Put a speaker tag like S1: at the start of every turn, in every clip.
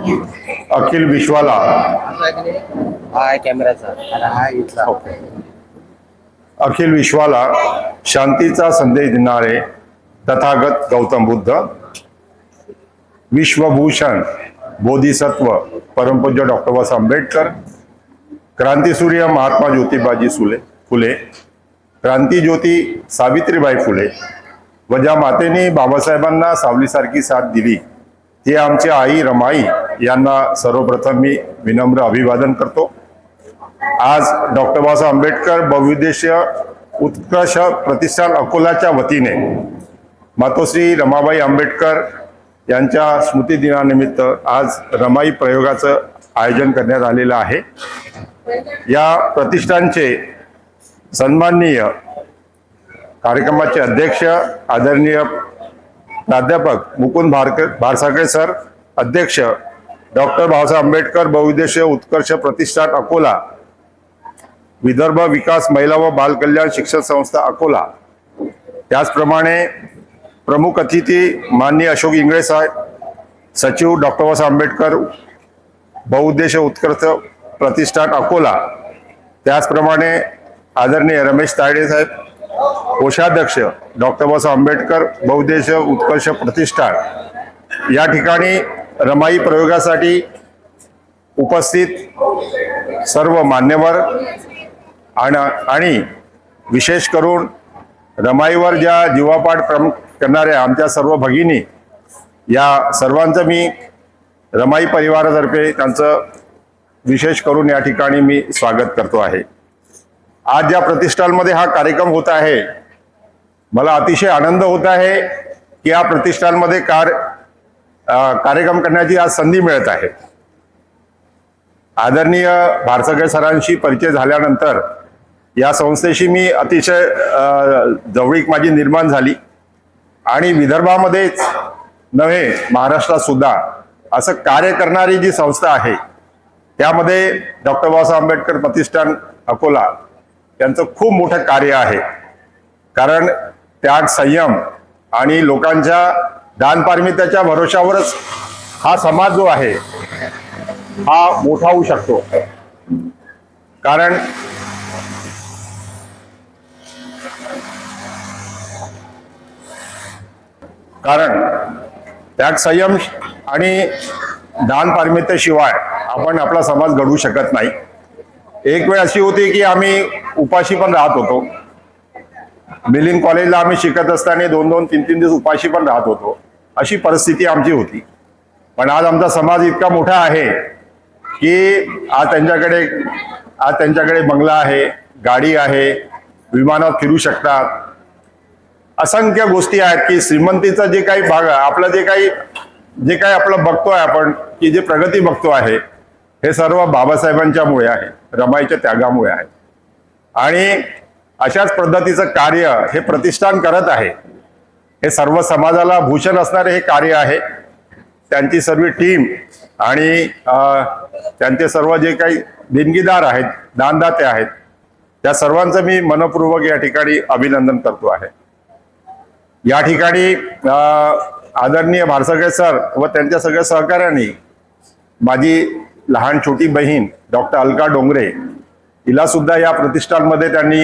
S1: अखिल विश्वाला
S2: हा कॅमेराचा आणि हा इथला
S1: अखिल विश्वाला शांतीचा संदेश देणारे तथागत गौतम बुद्ध, विश्वभूषण बोधिसत्व परमपूज्य डॉक्टर बाबासाहेब आंबेडकर, क्रांतीसूर्य महात्मा ज्योतिबाजी फुले, क्रांतीज्योती सावित्रीबाई फुले व ज्या मातेने बाबासाहेबांना सावलीसारखी साथ दिली ते आमच्या आई रमाई यांना सर्वप्रथम मी विनम्र अभिवादन करतो। आज डॉक्टर बाबासाहेब आंबेडकर बहुउद्देशीय उत्कर्ष प्रतिष्ठान अकोलाच्या वतीने मातोश्री रमाबाई आंबेडकर यांच्या स्मृतिदिनानिमित्त आज रमाई प्रयोगाचं आयोजन करण्यात आलेलं आहे। या प्रतिष्ठानचे सन्माननीय कार्यक्रमाचे अध्यक्ष आदरणीय प्राध्यापक मुकुंद भारसागळे सर, अध्यक्ष डॉक्टर बाबासाहेब आंबेडकर बहुउद्देशीय उत्कर्ष प्रतिष्ठान अकोला, विदर्भ विकास महिला व बाल कल्याण शिक्षण संस्था अकोला, त्याचप्रमाणे प्रमुख अतिथी माननीय अशोक इंगळे साहेब, सचिव डॉक्टर बाबासाहेब आंबेडकर बहुउद्देशीय उत्कर्ष प्रतिष्ठान अकोला, त्याचप्रमाणे आदरणीय रमेश तायडे साहेब, कोषाध्यक्ष डॉक्टर बाबासाहेब आंबेडकर बहुउद्देशीय उत्कर्ष प्रतिष्ठान, या ठिकाणी रमाई प्रयोगासाठी उपस्थित सर्व मान्यवर आणि विशेष करून रमाईवर ज्या जीवापाड करणाऱ्या आमच्या सर्व भगिनी, या सर्वांचं मी रमाई परिवारातर्फे त्यांचं विशेष करून या ठिकाणी मी स्वागत करतो आहे। आज ज्या प्रतिष्ठानमध्ये हा कार्यक्रम होत आहे, मला अतिशय आनंद होत आहे की या प्रतिष्ठानमध्ये कार्यक्रम करण्याची आज संधी मिळत आहे। आदरणीय भारसागळे सरांशी परिचय झाल्यानंतर या संस्थेशी मी अतिशय जवळीक माझी निर्माण झाली आणि विदर्भामध्येच नव्हे महाराष्ट्रात सुद्धा असं कार्य करणारी जी संस्था आहे त्यामध्ये डॉक्टर बाबासाहेब आंबेडकर प्रतिष्ठान अकोला यांचं खूप मोठं कार्य आहे। कारण त्याग, संयम आणि लोकांच्या दानपारमित्याच्या भरोशावरच हा समाज जो आहे हा मोठा होऊ शकतो। कारण त्याग, संयम आणि दानपारमित्याशिवाय आपण आपला समाज घडवू शकत नाही। एक वेळ अशी होती की आम्ही उपाशी पण राहत होतो। मिलिंद कॉलेजला आम्ही शिकत असताना 2-2, 3-3 दिवस उपाशी पण राहत होतो, अशी परिस्थिती आमची होती। पण आज आमचा समाज इतका मोठा आहे की आज त्यांच्याकडे बंगला आहे, गाडी आहे, विमानात फिरू शकतात, असंख्य गोष्टी आहेत की श्रीमंतीचा जे काही भाग आपलं जे काही आपलं बघतोय आपण की जे प्रगती बघतो आहे हे सर्व बाबासाहेबांच्यामुळे आहे, रमाईच्या त्यागामुळे आहे। आणि अशाच पद्धतीचं कार्य हे प्रतिष्ठान करत आहे। हे सर्व समाजाला भूषण असणारे हे कार्य आहे। त्यांची सर्व टीम आणि त्यांचे सर्व जे काही देणगीदार आहेत, दानदाते आहेत, त्या सर्वांचं मी मनपूर्वक या ठिकाणी अभिनंदन करतो आहे। या ठिकाणी आदरणीय भारसागळे सर व त्यांच्या सगळ्या सहकार्यांनी माझी लहान छोटी बहीण डॉक्टर अलका डोंगरे हिला सुद्धा या प्रतिष्ठानमध्ये त्यांनी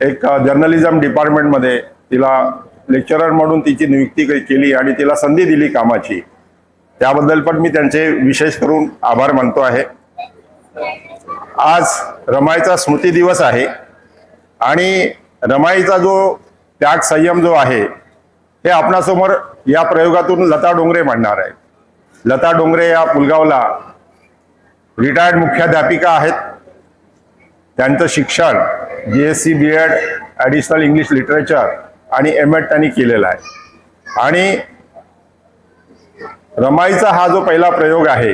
S1: एक जर्नलिझम डिपार्टमेंटमध्ये तिला लेक्चरर म्हणून तिची नियुक्ती केली आणि तिला संधी दिली कामाची, त्याबद्दल पण मी त्यांचे विशेष करून आभार मानतो आहे। आज रमाईचा स्मृती दिवस आहे आणि रमाईचा जो त्याग, संयम जो आहे हे आपणासमोर या प्रयोगातून लता डोंगरे मांडणार आहे। लता डोंगरे या पुलगावला रिटायर्ड मुख्याध्यापिका आहेत। त्यांचं शिक्षण GSc B.Ed additional English literature आणि M.Ed त्यांनी केलेलं आहे। आणि रमाईचा हा जो पहिला प्रयोग आहे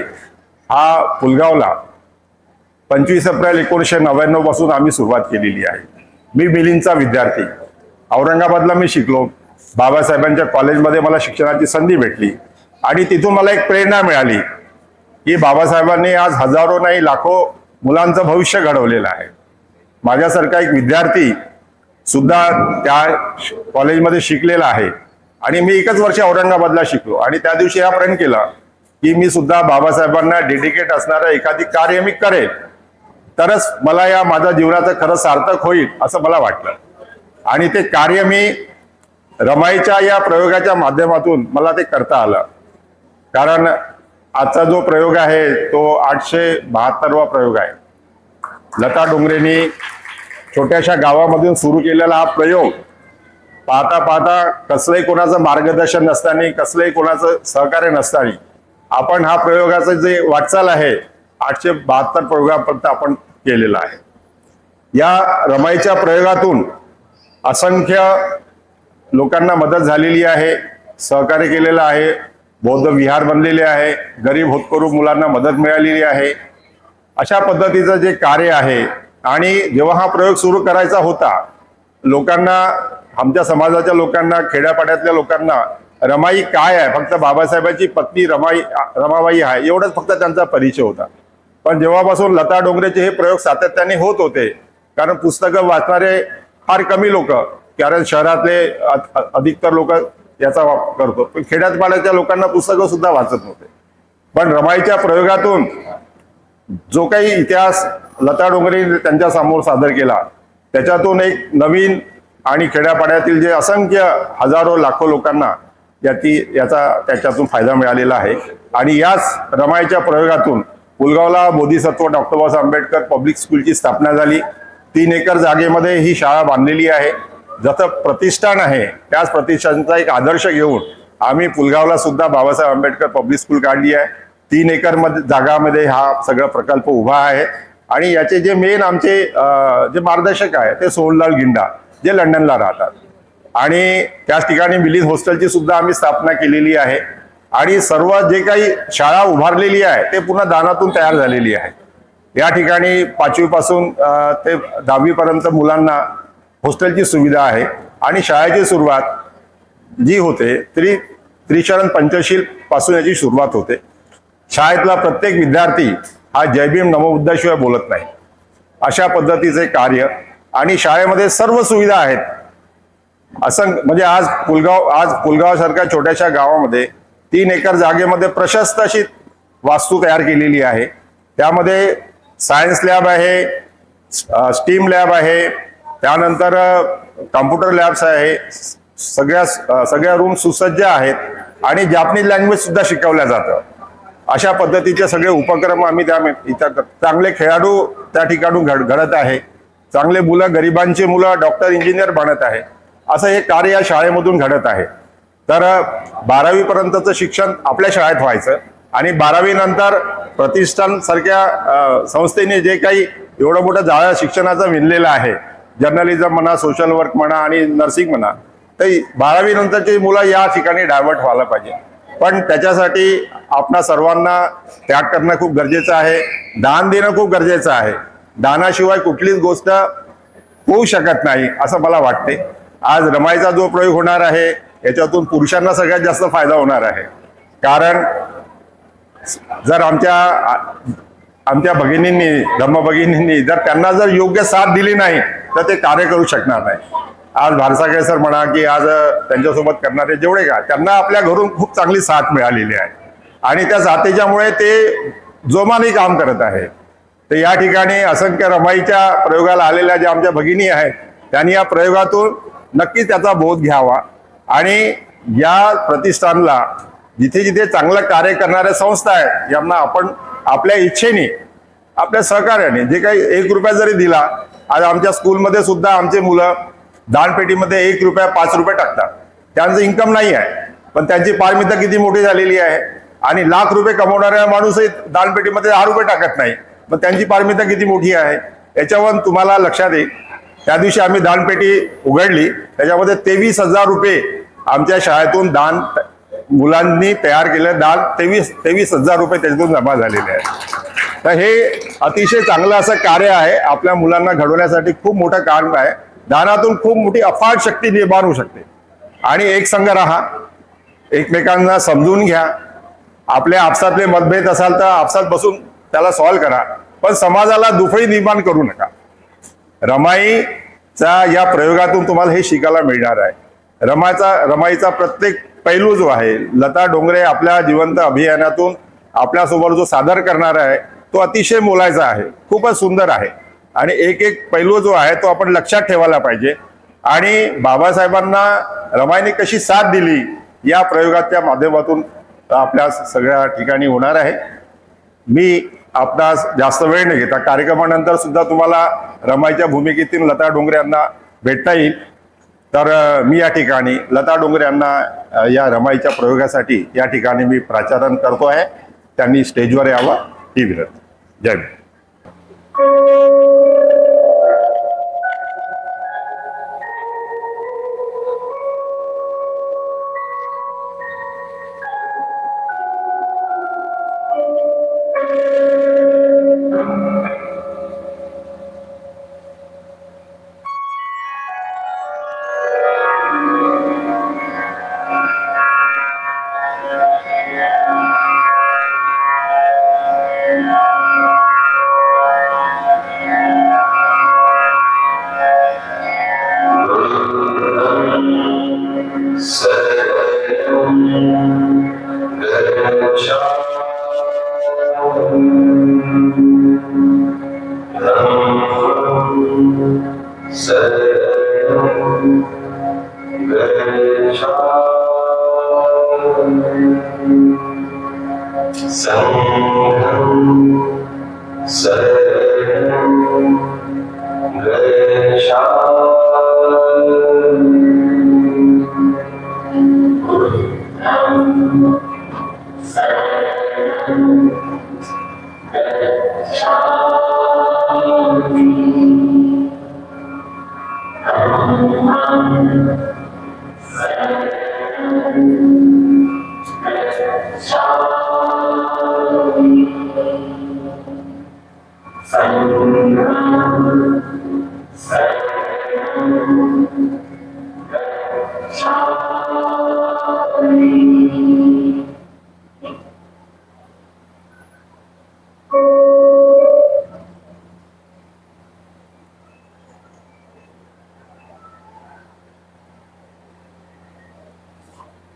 S1: हा पुलगावला 25 एप्रिल 1999 पासून आम्ही सुरुवात केलेली आहे। मी मिलिंदचा विद्यार्थी, औरंगाबादला मी शिकलो, बाबासाहेबांच्या कॉलेजमध्ये मला शिक्षणाची संधी भेटली आणि तिथून मला एक प्रेरणा मिळाली की बाबासाहेबांनी आज हजारो नाही लाखो मुलांचं भविष्य घडवलेलं आहे। माझ्यासारखा एक विद्यार्थी सुद्धा त्या कॉलेजमध्ये शिकलेला आहे आणि मी एकच वर्ष औरंगाबादला शिकलो आणि त्या दिवशी हा प्रण केला की मी सुद्धा बाबासाहेबांना डेडिकेट असणारं एखादी कार्य मी करेल, तरच मला या माझ्या जीवनाचं खरं सार्थक होईल असं मला वाटलं. आणि ते कार्य मी रमाईच्या या प्रयोगाच्या माध्यमातून मला ते करता आलं. कारण आजचा जो प्रयोग आहे तो 872वा प्रयोग आहे. लता डोंगरेंनी छोट्याशा गावामधून सुरू केलेला हा प्रयोग पाहता पाहता कसलंही कोणाचं मार्गदर्शन नसताना, कसलंही कोणाचं सहकार्य नसताना आपण हा प्रयोगाचं जे वाटचाल आहे 872 प्रयोगापर्यंत आपण केलेला आहे. या रमाईच्या प्रयोगातून असंख्य लोकांना मदत झालेली आहे, सहकार्य केलेलं आहे, बौद्ध विहार बनलेले आहे, गरीब होतकरू मुलांना मदत मिळालेली आहे. अशा पद्धतीचं जे कार्य आहे. आणि जेव्हा हा प्रयोग सुरू करायचा होता, लोकांना, आमच्या समाजाच्या लोकांना, खेड्यापाड्यातल्या लोकांना रमाई काय आहे, फक्त बाबासाहेबांची पत्नी रमाबाई आहे एवढंच फक्त त्यांचा परिचय होता. पण जेव्हापासून लता डोंगरेचे हे प्रयोग सातत्याने होत होते, कारण पुस्तकं वाचणारे फार कमी लोक, कारण शहरातले अधिकतर लोक याचा वापर करतो, पण खेड्यापाड्याच्या लोकांना पुस्तकं सुद्धा वाचत नव्हते. पण रमाईच्या प्रयोगातून जो काही इतिहास लता डोंगरे त्यांच्या समोर सादर केला, त्याच्यातून एक नवीन आणि खेड्यापाड्यातील जे असंख्य हजारो लाखो लोकांना त्याच्यातून फायदा मिळालेला आहे. आणि याच रमाईच्या प्रयोगातून पुलगावला बोधिसत्व डॉक्टर बाबासाहेब आंबेडकर पब्लिक स्कूलची स्थापना झाली. 3 एकर जागेमध्ये ही शाळा बांधलेली आहे. जसं प्रतिष्ठान आहे त्याच प्रतिष्ठानचा एक आदर्श घेऊन आम्ही पुलगावला सुद्धा बाबासाहेब आंबेडकर पब्लिक स्कूल काढली आहे. 3 एकर जागामध्ये हा सगळा प्रकल्प उभा आहे. आणि याचे जे मेन आमचे जे मार्गदर्शक आहे ते सोहनलाल गिंडा, जे लंडनला राहतात. आणि त्याच ठिकाणी मिलिंद हॉस्टेलची सुद्धा आम्ही स्थापना केलेली आहे. आणि सर्व जे काही शाळा उभारलेली आहे ते पुन्हा दानातून तयार झालेली आहे. या ठिकाणी 5वी पासून ते 10वी पर्यंत मुलांना हॉस्टेलची सुविधा आहे. आणि शाळेची सुरुवात जी होते त्रिशरण पंचशील पासून याची सुरुवात होते. शाळेतला प्रत्येक विद्यार्थी हा जय भीम नमोबुद्धाशिवाय बोलत नाही, अशा पद्धतीचे कार्य. आणि शाळेमध्ये सर्व सुविधा आहेत. म्हणजे आज पुलगाव सारख्या छोट्याशा गावामध्ये 3 एकर जागेमध्ये प्रशस्त अशी वास्तू तयार केलेली आहे. त्यामध्ये सायन्स लॅब आहे, स्टीम लॅब आहे, त्यानंतर कॉम्प्युटर लॅब्स आहे, सगळ्या रूम सुसज्ज आहेत. आणि जापनीज लँग्वेज सुद्धा शिकवल्या जातं. अशा पद्धतीचे सगळे उपक्रम आम्ही इथं, चांगले खेळाडू त्या ठिकाणी घडत आहे. चांगले मुलं, गरिबांची मुलं डॉक्टर इंजिनियर बनत आहे. असं हे कार्य या शाळेमधून घडत आहे. तर 12वी पर्यंतचं शिक्षण आपल्या शाळेत व्हायचं आणि 12वी नंतर प्रतिष्ठान सारख्या संस्थेने जे काही एवढं मोठं जाळं शिक्षणाचं विणलेलं आहे, जर्नलिझम म्हणा, सोशल वर्क म्हणा आणि नर्सिंग म्हणा, तर 12वी नंतरची मुलं या ठिकाणी डायव्हर्ट व्हायला पाहिजे. पण त्याच्यासाठी आपणा सर्वांना त्याग करणं खूप गरजेचं आहे. दान देणं खूप गरजेचं आहे. दानाशिवाय कुठलीच गोष्ट होऊ शकत नाही असं मला वाटते. आज रमाईचा जो प्रयोग होणार आहे याच्यातून पुरुषांना सगळ्यात जास्त फायदा होणार आहे. कारण जर आमच्या भगिनींनी, धम्मभगिनींनी जर त्यांना जर योग्य साथ दिली नाही तर ते कार्य करू शकणार नाही. आज भारसागळे सर म्हणा की आज त्यांच्यासोबत करणारे जेवढे का, त्यांना आपल्या घरून खूप चांगली साथ मिळालेली आहे. आणि त्या साथीच्यामुळे ते जोमाने काम करत आहे. तर या ठिकाणी असंख्य रमाईच्या प्रयोगाला आलेल्या ज्या आमच्या भगिनी आहेत त्यांनी या प्रयोगातून नक्कीच त्याचा बोध घ्यावा. आणि या प्रतिष्ठानला जिथे जिथे चांगलं कार्य करणाऱ्या संस्था आहेत यांना आपण आपल्या इच्छेने, आपल्या सहकार्याने जे काही 1 रुपया जरी दिला, आज आमच्या स्कूलमध्ये सुद्धा आमचे मुलं दानपेटीमध्ये 1 रुपया 5 रुपये टाकतात. त्यांचं इन्कम नाही आहे, पण त्यांची पारमिता किती मोठी झालेली आहे. आणि लाख रुपये कमवणाऱ्या माणूसही दानपेटीमध्ये 10 रुपये टाकत नाही, पण त्यांची पारमिता किती मोठी आहे. याच्यावर तुम्हाला लक्षात येईल. त्या दिवशी आम्ही दानपेटी उघडली, त्याच्यामध्ये 23,000 रुपये आमच्या शाळेतून दान, मुलांनी तयार केलेलं दान 23,000 रुपये त्याच्यातून जमा झालेले आहेत. तर हे अतिशय चांगलं असं कार्य आहे. आपल्या मुलांना घडवण्यासाठी खूप मोठं काम आहे. दानातून खूप मोठी अफाट शक्ती निर्माण होऊ शकते. आणि एक संघ राहा, एकमेकांना समजून घ्या. आपल्या आपसातले मतभेद असाल तर आपसात बसून त्याला सॉल्व्ह करा, पण समाजाला दुफळी निर्माण करू नका. रमाईचा या प्रयोगातून तुम्हाला हे शिकायला मिळणार आहे. रमाईचा प्रत्येक पैलू जो आहे, लता डोंगरे आपल्या जिवंत अभियानातून आपल्यासमोर जो सादर करणार आहे तो अतिशय मोलायचा आहे, खूपच सुंदर आहे आणि एक एक पैलू जो आहे तो आपण लक्षात ठेवायला पाहिजे. आणि बाबासाहेबांना रमाईने कशी साथ दिली या प्रयोगाच्या माध्यमातून आपल्या सगळ्या ठिकाणी होणार आहे. मी आपणास जास्त वेळ न घेता कार्यक्रमानंतर सुद्धा तुम्हाला रमाईच्या भूमिकेतील लता डोंगरे यांना भेटता येईल. तर मी या ठिकाणी लता डोंगरे यांना या रमाईच्या प्रयोगासाठी या ठिकाणी मी प्राचारण करतो आहे. त्यांनी स्टेजवर यावं ही विनंती. जय भीम.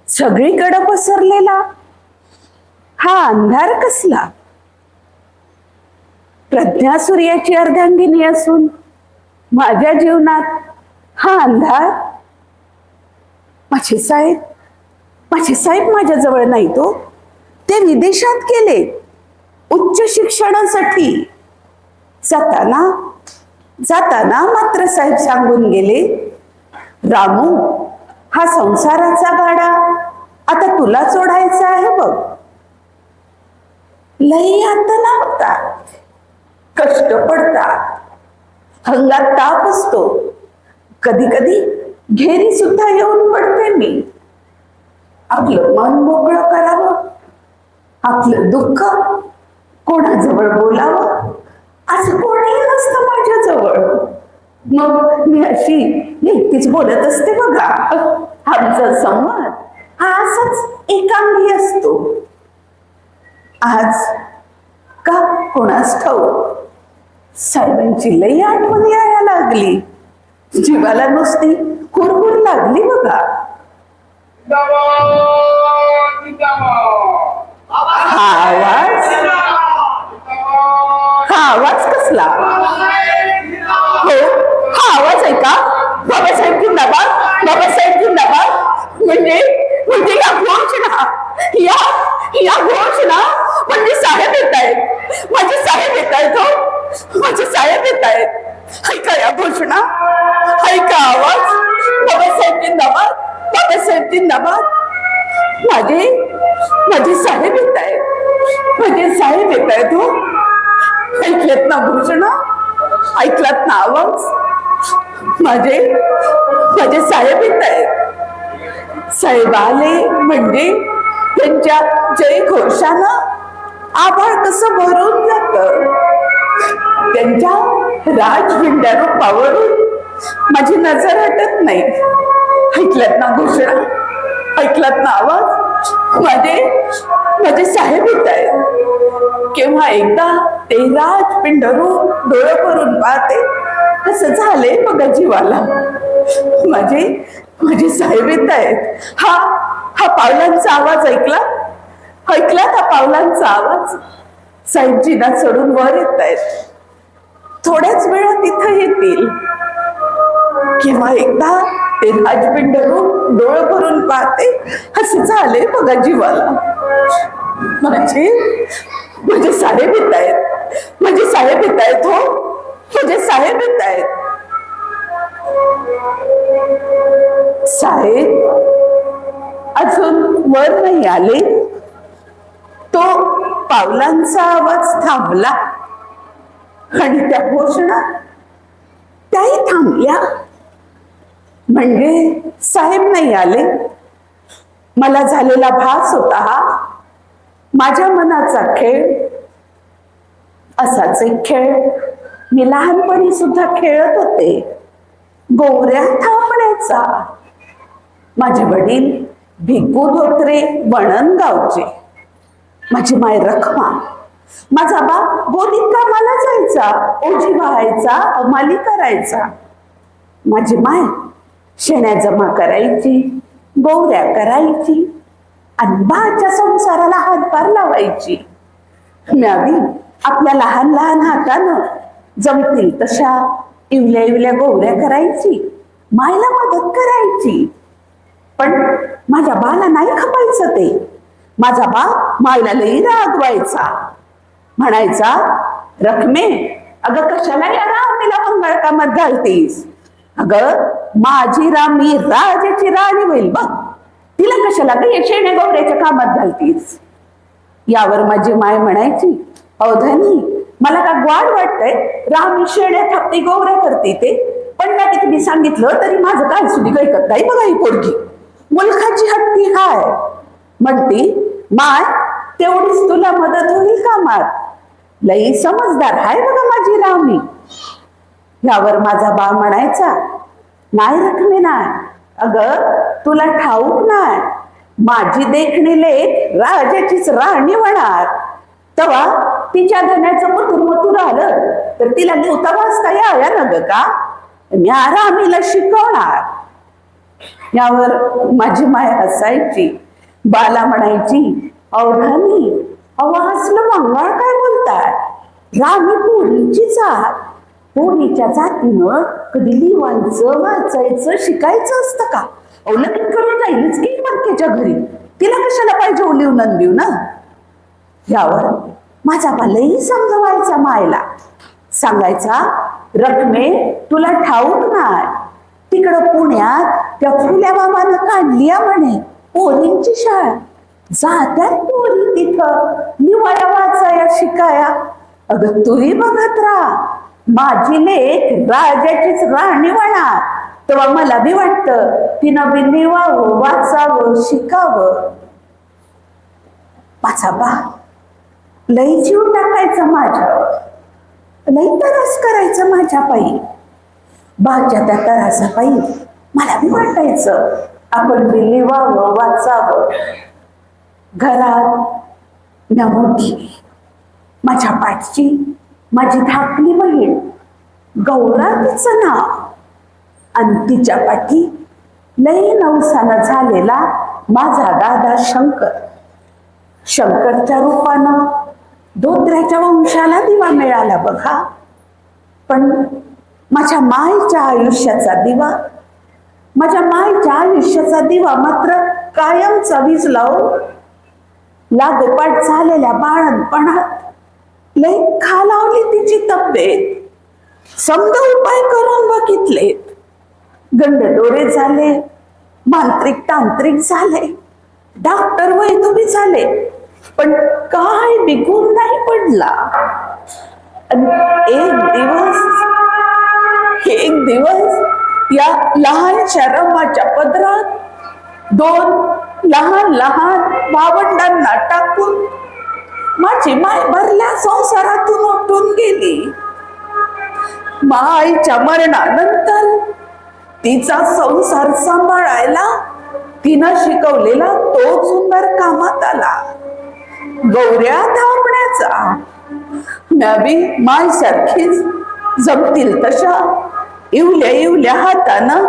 S3: सगळीकडे पसरलेला हा अंधार कसला? प्रज्ञा सूर्याची अर्धांगिनी असून माझ्या जीवनात हा अंधार. माझे साहेब माझ्या जवळ नाही. तो ते विदेशात गेले उच्च शिक्षणासाठी. जाताना मात्र साहेब सांगून गेले, रामू, हा संसाराचा गाडा आता तुला सोडायचा आहे बघ. लई यातना होतात, कष्ट पडतात, अंगात ताप असतो, कधी कधी घेरी सुद्धा येऊन पडते मी. आपलं मन मोकळं करावं, आपलं दुःख कोणाजवळ बोलावं असं कोणीही नसतं माझ्या जवळ. मग मी अशी एकटीच बोलत असते बघा. आमचा संवाद हा असाच एकांगी असतो. आज का कोणास ठाऊक साहेबांची लई आठवण यायला लागली. जीवाला नुसती हुरहुर लागली बघा. हा आवाज कसला? हो, हा आवाज आहे का? बाबासाहेब जिंदाबाद, बाबासाहेब जिंदाबाद. म्हणजे या घोषणा म्हणजे साहेब येत आहेत, माझे साहेब येत आहेत. हो, माझे साहेब येत आहेत. ऐका या घोषणा, ऐका आवाज. बाबासाहेब जिंदाबाद, बाबासाहेब जिंदाबाद. माझे साहेब येत आहेत, माझे साहेब येत आहेत. हो, ऐकल्यात ना घोषणा, ऐकलात ना आवाज. माझे साहेब येत आहेत. साहेब आले म्हणजे त्यांच्या जय घोषानं आभाळ कसं भरून जात. त्यांच्या राजभिंड्या रूपावरून माझी नजर हटत नाही. ऐकल्यात ना घोषणा, ऐकलात ना आवाज. माझे साहेब येत आहेत. केव्हा एकदा ते राजपिंड रूप डोळे भरून पाहते असं झालंय बघा जीवाला. माझे साहेब येत आहेत. हा पावलांचा आवाज ऐकला, ऐकला का पावलांचा आवाज? साहेबजीना चढून वर येत आहेत. थोड्याच वेळात इथं येतील. किंवा एकदा ते राजपिंड डोळे भरून पाहते, असं झाले बघा जीवाला. माझे साहेब येत आहेत, माझे साहेब येत आहेत, हो माझे साहेब येत आहेत. साहेब अजून वर नाही आले. तो पावलांचा आवाज थांबला आणि त्या घोषणा त्याही थांबल्या. म्हणजे साहेब नाही आले. मला झालेला भास होता हा माझ्या मनाचा खेळ. असाच एक खेळ मी लहानपणी सुद्धा खेळत होते, गोवऱ्या थांबण्याचा. माझे वडील भिक्खू धोत्रे वणणगावचे, माझी माय रखमा. माझा बाप गोदीत कामाला जायचा, ओझी व्हायचा, अमाली करायचा. माझी माय शेण्या जमा करायची, गोवऱ्या करायची आणि बाच्या संसाराला हातभार लावायची. म्यावी आपल्या लहान लहान हातानं जमतील तशा इवल्या इवल्या गोवऱ्या करायची, मायला मदत करायची. पण माझ्या बाला नाही खपायचं ते. माझा बाप मायला लई रागवायचा, म्हणायचा, रखमे अगं कशाला या रामीला मंगळ कामात घालतीस? अगं माझी रामी राजाची राणी होईल बघ, तिला कशाला ग या शेण्या गौऱ्याच्या कामात घालतीस? यावर माझी माय म्हणायची, अवधानी मला का ग्वाड वाटतंय, रामी शेण्या थापती गौऱ्या करते ते, पण ना की तुम्ही सांगितलं तरी माझं काय सुधी ऐकत नाही बघा ही पोरगी, मुलखाची हत्ती हाय. म्हणती, माय तेवढीच तुला मदत होईल कामात, लई समजदार हाय बघा माझी रामी. यावर माझा बा म्हणायचा, नाही रखमे नाही, अगं तुला ठाऊक नाही, माझी देखणी लेक राजाचीच राणी होणार. तेव्हा तिच्या धन्याचं मथुर आलं तर तिला लिहिता वाचता याव्या न ग का, मी रामीला शिकवणार. यावर माझी माय हसायची, बाला म्हणायची, अवधानी अहो असलं मंगळ काय बोलताय, रामी पोरीचीच आहात. पोरीच्या जातीनं कधी लिवायचं वाचायचं शिकायचं असतं का? अहो लगीन करून जाईलच की परक्याच्या घरी, तिला कशाला पाहिजे लिहून बिव ना. यावर माझा बालही समजवायचा मायला, सांगायचा, रखमे तुला ठाऊक नाही, तिकडं पुण्यात त्या फुल्या बाबानं काढली म्हणे पोरींची शाळा, जात्यात पोरी तिथं निवाया वाचाया शिकाया. अगं तुही बघत राहा, माझी लेक राजाचीच राणी होणार. तेव्हा मला बी वाटतं तिनं बी निवावं वाचावं शिकावं. माझा बा लई जीव टाकायचा माझ्यावर, लई तरस करायचं माझ्या पायी. बाच्या त्या तरासापायी मला बी वाटायचं आपण बी लिवावं वाचावं. घरात म्या मोठी, माझ्या पाठची माझी धाकली बहीण गौरा तिचं नाव, आणि तिच्या पाठी लई नवसानं झालेला माझा दादा शंकर. शंकरच्या रूपानं धोत्र्याच्या वंशाला दिवा मिळाला बघा. पण माझ्या मायच्या आयुष्याचा दिवा, माझ्या मायच्या आयुष्याचा दिवा मात्र कायमचा विझला हो. लागोपाठ झालेल्या बाळणपणात लई खालावली तिची तब्येत. समजा उपाय करून बघितलेत, गंडडोळे झाले, मांत्रिक तांत्रिक झाले, डॉक्टर वैद्य झाले, पण काय बिघून नाही पडला. एक दिवस या लहानशा रमाच्या पदरात दोन लहान लहान भावंडांना टाकून माझी माय भरल्या संसारातून उठून गेली. माईच्या मरणानंतर तिचा संसार सांभाळायला तिनं शिकवलेला तो सुंदर कामात आला, गौऱ्या थांबण्याचा. नवी माय सारखीच जमतील तशा इवल्या इवल्या हातानं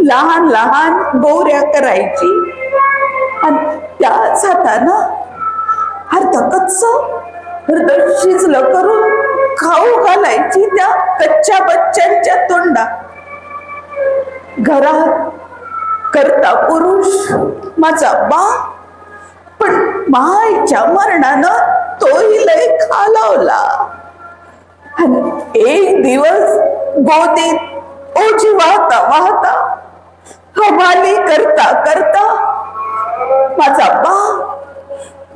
S3: लहान लहान गौऱ्या करायची, आणि त्याच हातानं कच्च हृदय शिजलं करून खाऊ घालायची त्या कच्च्या बच्चांच्या तोंडात. घरात करता पुरुष माझा बा, पण मायच्या मरणानं तोही लय खालावला. आणि एक दिवस गोदीत ओझी वाहता वाहता हमाली करता करता माझा बा,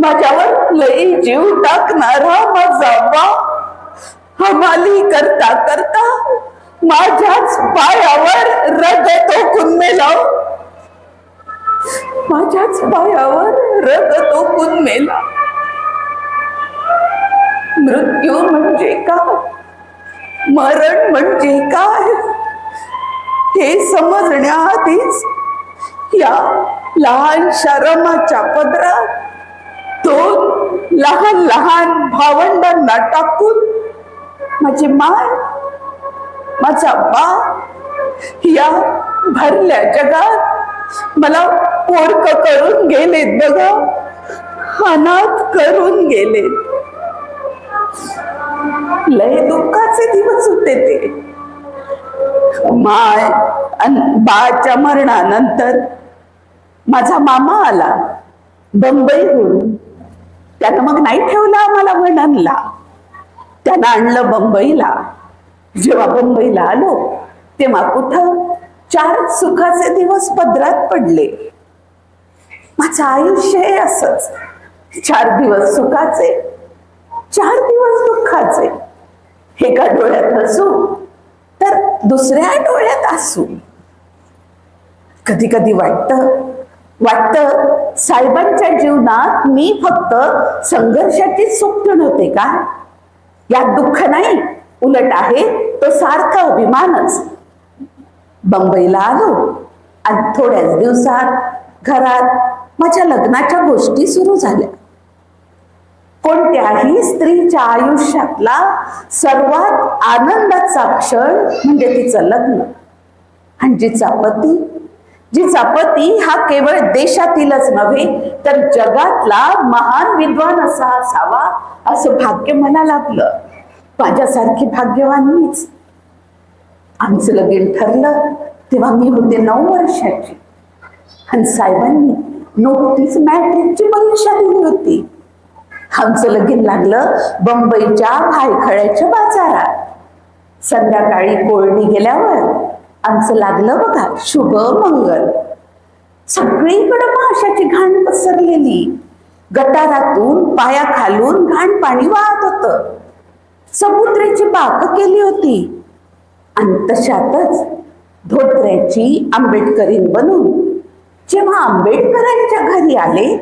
S3: माझ्यावर लई जीव टाकणारा माझा बा, हमाली करता करता माझ्याच पायावर रग टोकून मेला. माझ्याच पायावर रग टोकून मेला. मृत्यू म्हणजे काय, मरण म्हणजे काय हे समजण्याआधीच या लहानशा रमाच्या पदरात दोन लहान लहान भावंडांना टाकून माझी माय, माझा बा या भरल्या जगात मला पोरक करून गेलेत बघा, अनाथ करून गेलेत. लय दुःखाचे दिवस होते ते. माय आणि बाच्या मरणानंतर माझा मामा आला बंबईहून. त्यानं मग नाही ठेवला आम्हाला वणनला, त्यानं आणलं बंबईला. जेव्हा बंबईला आलो तेव्हा कुठं 4 सुखाचे दिवस पदरात पडले. माझं आयुष्य असंच, 4 दिवस सुखाचे, 4 दिवस दुःखाचे. एका डोळ्यात हसू तर दुसऱ्या डोळ्यात असू. कधी कधी वाटतं साहेबांच्या जीवनात मी फक्त संघर्षाचीच स्वप्न होते का? यात दुःख नाही, उलट आहे तो सारखा अभिमानच. बंबईला आलो आणि थोड्याच दिवसात घरात माझ्या लग्नाच्या गोष्टी सुरू झाल्या. कोणत्याही स्त्रीच्या आयुष्यातला सर्वात आनंदाचा क्षण म्हणजे तिचं लग्न. आणि जिचा पती हा केवळ देशातीलच नव्हे तर जगातला महान विद्वान असा असावा असं भाग्य मला लाभलं. माझ्यासारखी भाग्यवान मीच. आमचं लगीन ठरलं तेव्हा मी होते 9 वर्षाची आणि साहेबांनी नुकतीच मॅट्रिकची परीक्षा दिली होती. आमचं लगीन लागलं बंबईच्या भायखळ्याच्या बाजारात. संध्याकाळी कोळणी गेल्यावर आमचं लागलं बघा शुभ मंगल. सगळीकडे माशाची घाण पसरलेली, गटारातून पायाखालून घाण पाणी वाहत होतं. समुद्राची बाक केली होती आणि तशातच धोत्र्याची आंबेडकरीन बनून जेव्हा आंबेडकरांच्या घरी आले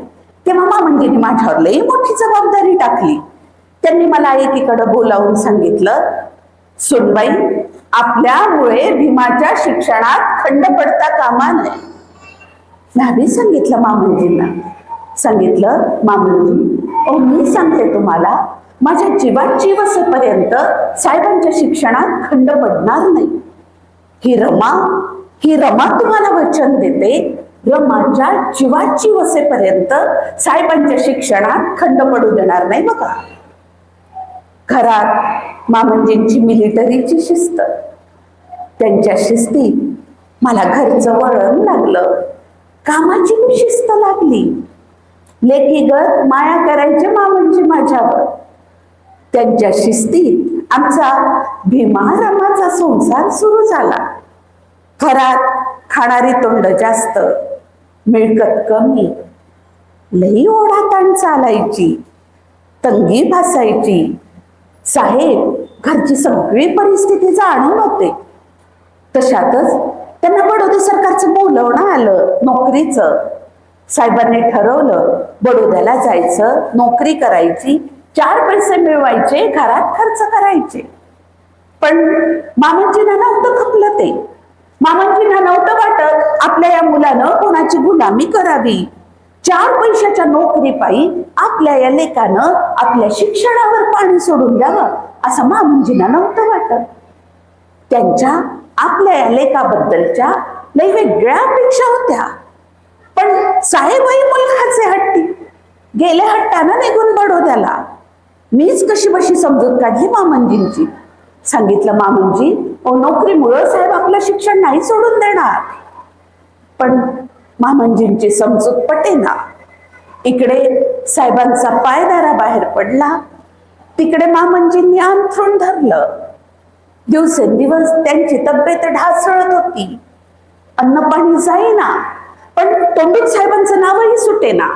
S3: तेव्हा मामंजींनी माझ्यावर लई मोठी जबाबदारी टाकली. त्यांनी मला एकीकडे बोलावून सांगितलं, सुनबाई, आपल्यामुळे भीमाच्या शिक्षणात खंड पडता कामा नये. मी सांगितलं मामंजींना, सांगितलं मामंजी, मी सांगते तुम्हाला, माझ्या जीवात जीव असेपर्यंत साहेबांच्या शिक्षणात खंड पडणार नाही. ही रमा तुम्हाला वचन देते, रमाच्या जीवात जीव असेपर्यंत साहेबांच्या शिक्षणात खंड पडू देणार नाही बघा. घरात मामंजींची मिलिटरीची शिस्त, त्यांच्या शिस्तीत मला घरचं वळण लागलं. कामाची शिस्त लागली. लेकीगत माया करायचे मामंजी माझ्यावर. त्यांच्या शिस्तीत आमचा भीमा रमाचा संसार सुरू झाला. घरात खाणारी तोंड जास्त, मिळकत कमी, लई ओढाताण चालायची, तंगी भासायची. साहेब घरची सगळी परिस्थिती जाणून होते. तशातच त्यांना बडोदे सरकारचं बोलवणं आलं नोकरीचं. साहेबांनी ठरवलं बडोद्याला जायचं, नोकरी करायची, 4 पैसे मिळवायचे, घरात खर्च करायचे. पण मामांजींना नव्हतं खपलं ते. मामांजींना नव्हतं वाटत आपल्या या मुलानं कोणाची गुलामी करावी. 4 पैशाच्या नोकरीपायी आपल्या या लेकानं आपल्या शिक्षणावर पाणी सोडून द्यावं असं मामांजींना नव्हतं वाटत. त्यांच्या आपल्या या लेकाबद्दलच्या लई वेगळ्या अपेक्षा होत्या. पण साहेबही मुलगाचे हट्टी. गेले हट्टानं निघून बडोद्याला. मीच कशी बशी समजूत काढली मामंजींची. सांगितलं मामंजी, नोकरीमुळं साहेब आपलं शिक्षण नाही सोडून देणार. पण मामंजींची समजूत पटेना. इकडे साहेबांचा पाय दाराबाहेर पडला, तिकडे मामंजींनी अंथरूण धरलं. दिवसेंदिवस त्यांची तब्येत ढासळत होती. अन्न पाणी जाईना, पण तोंडून साहेबांचं नावही सुटेना.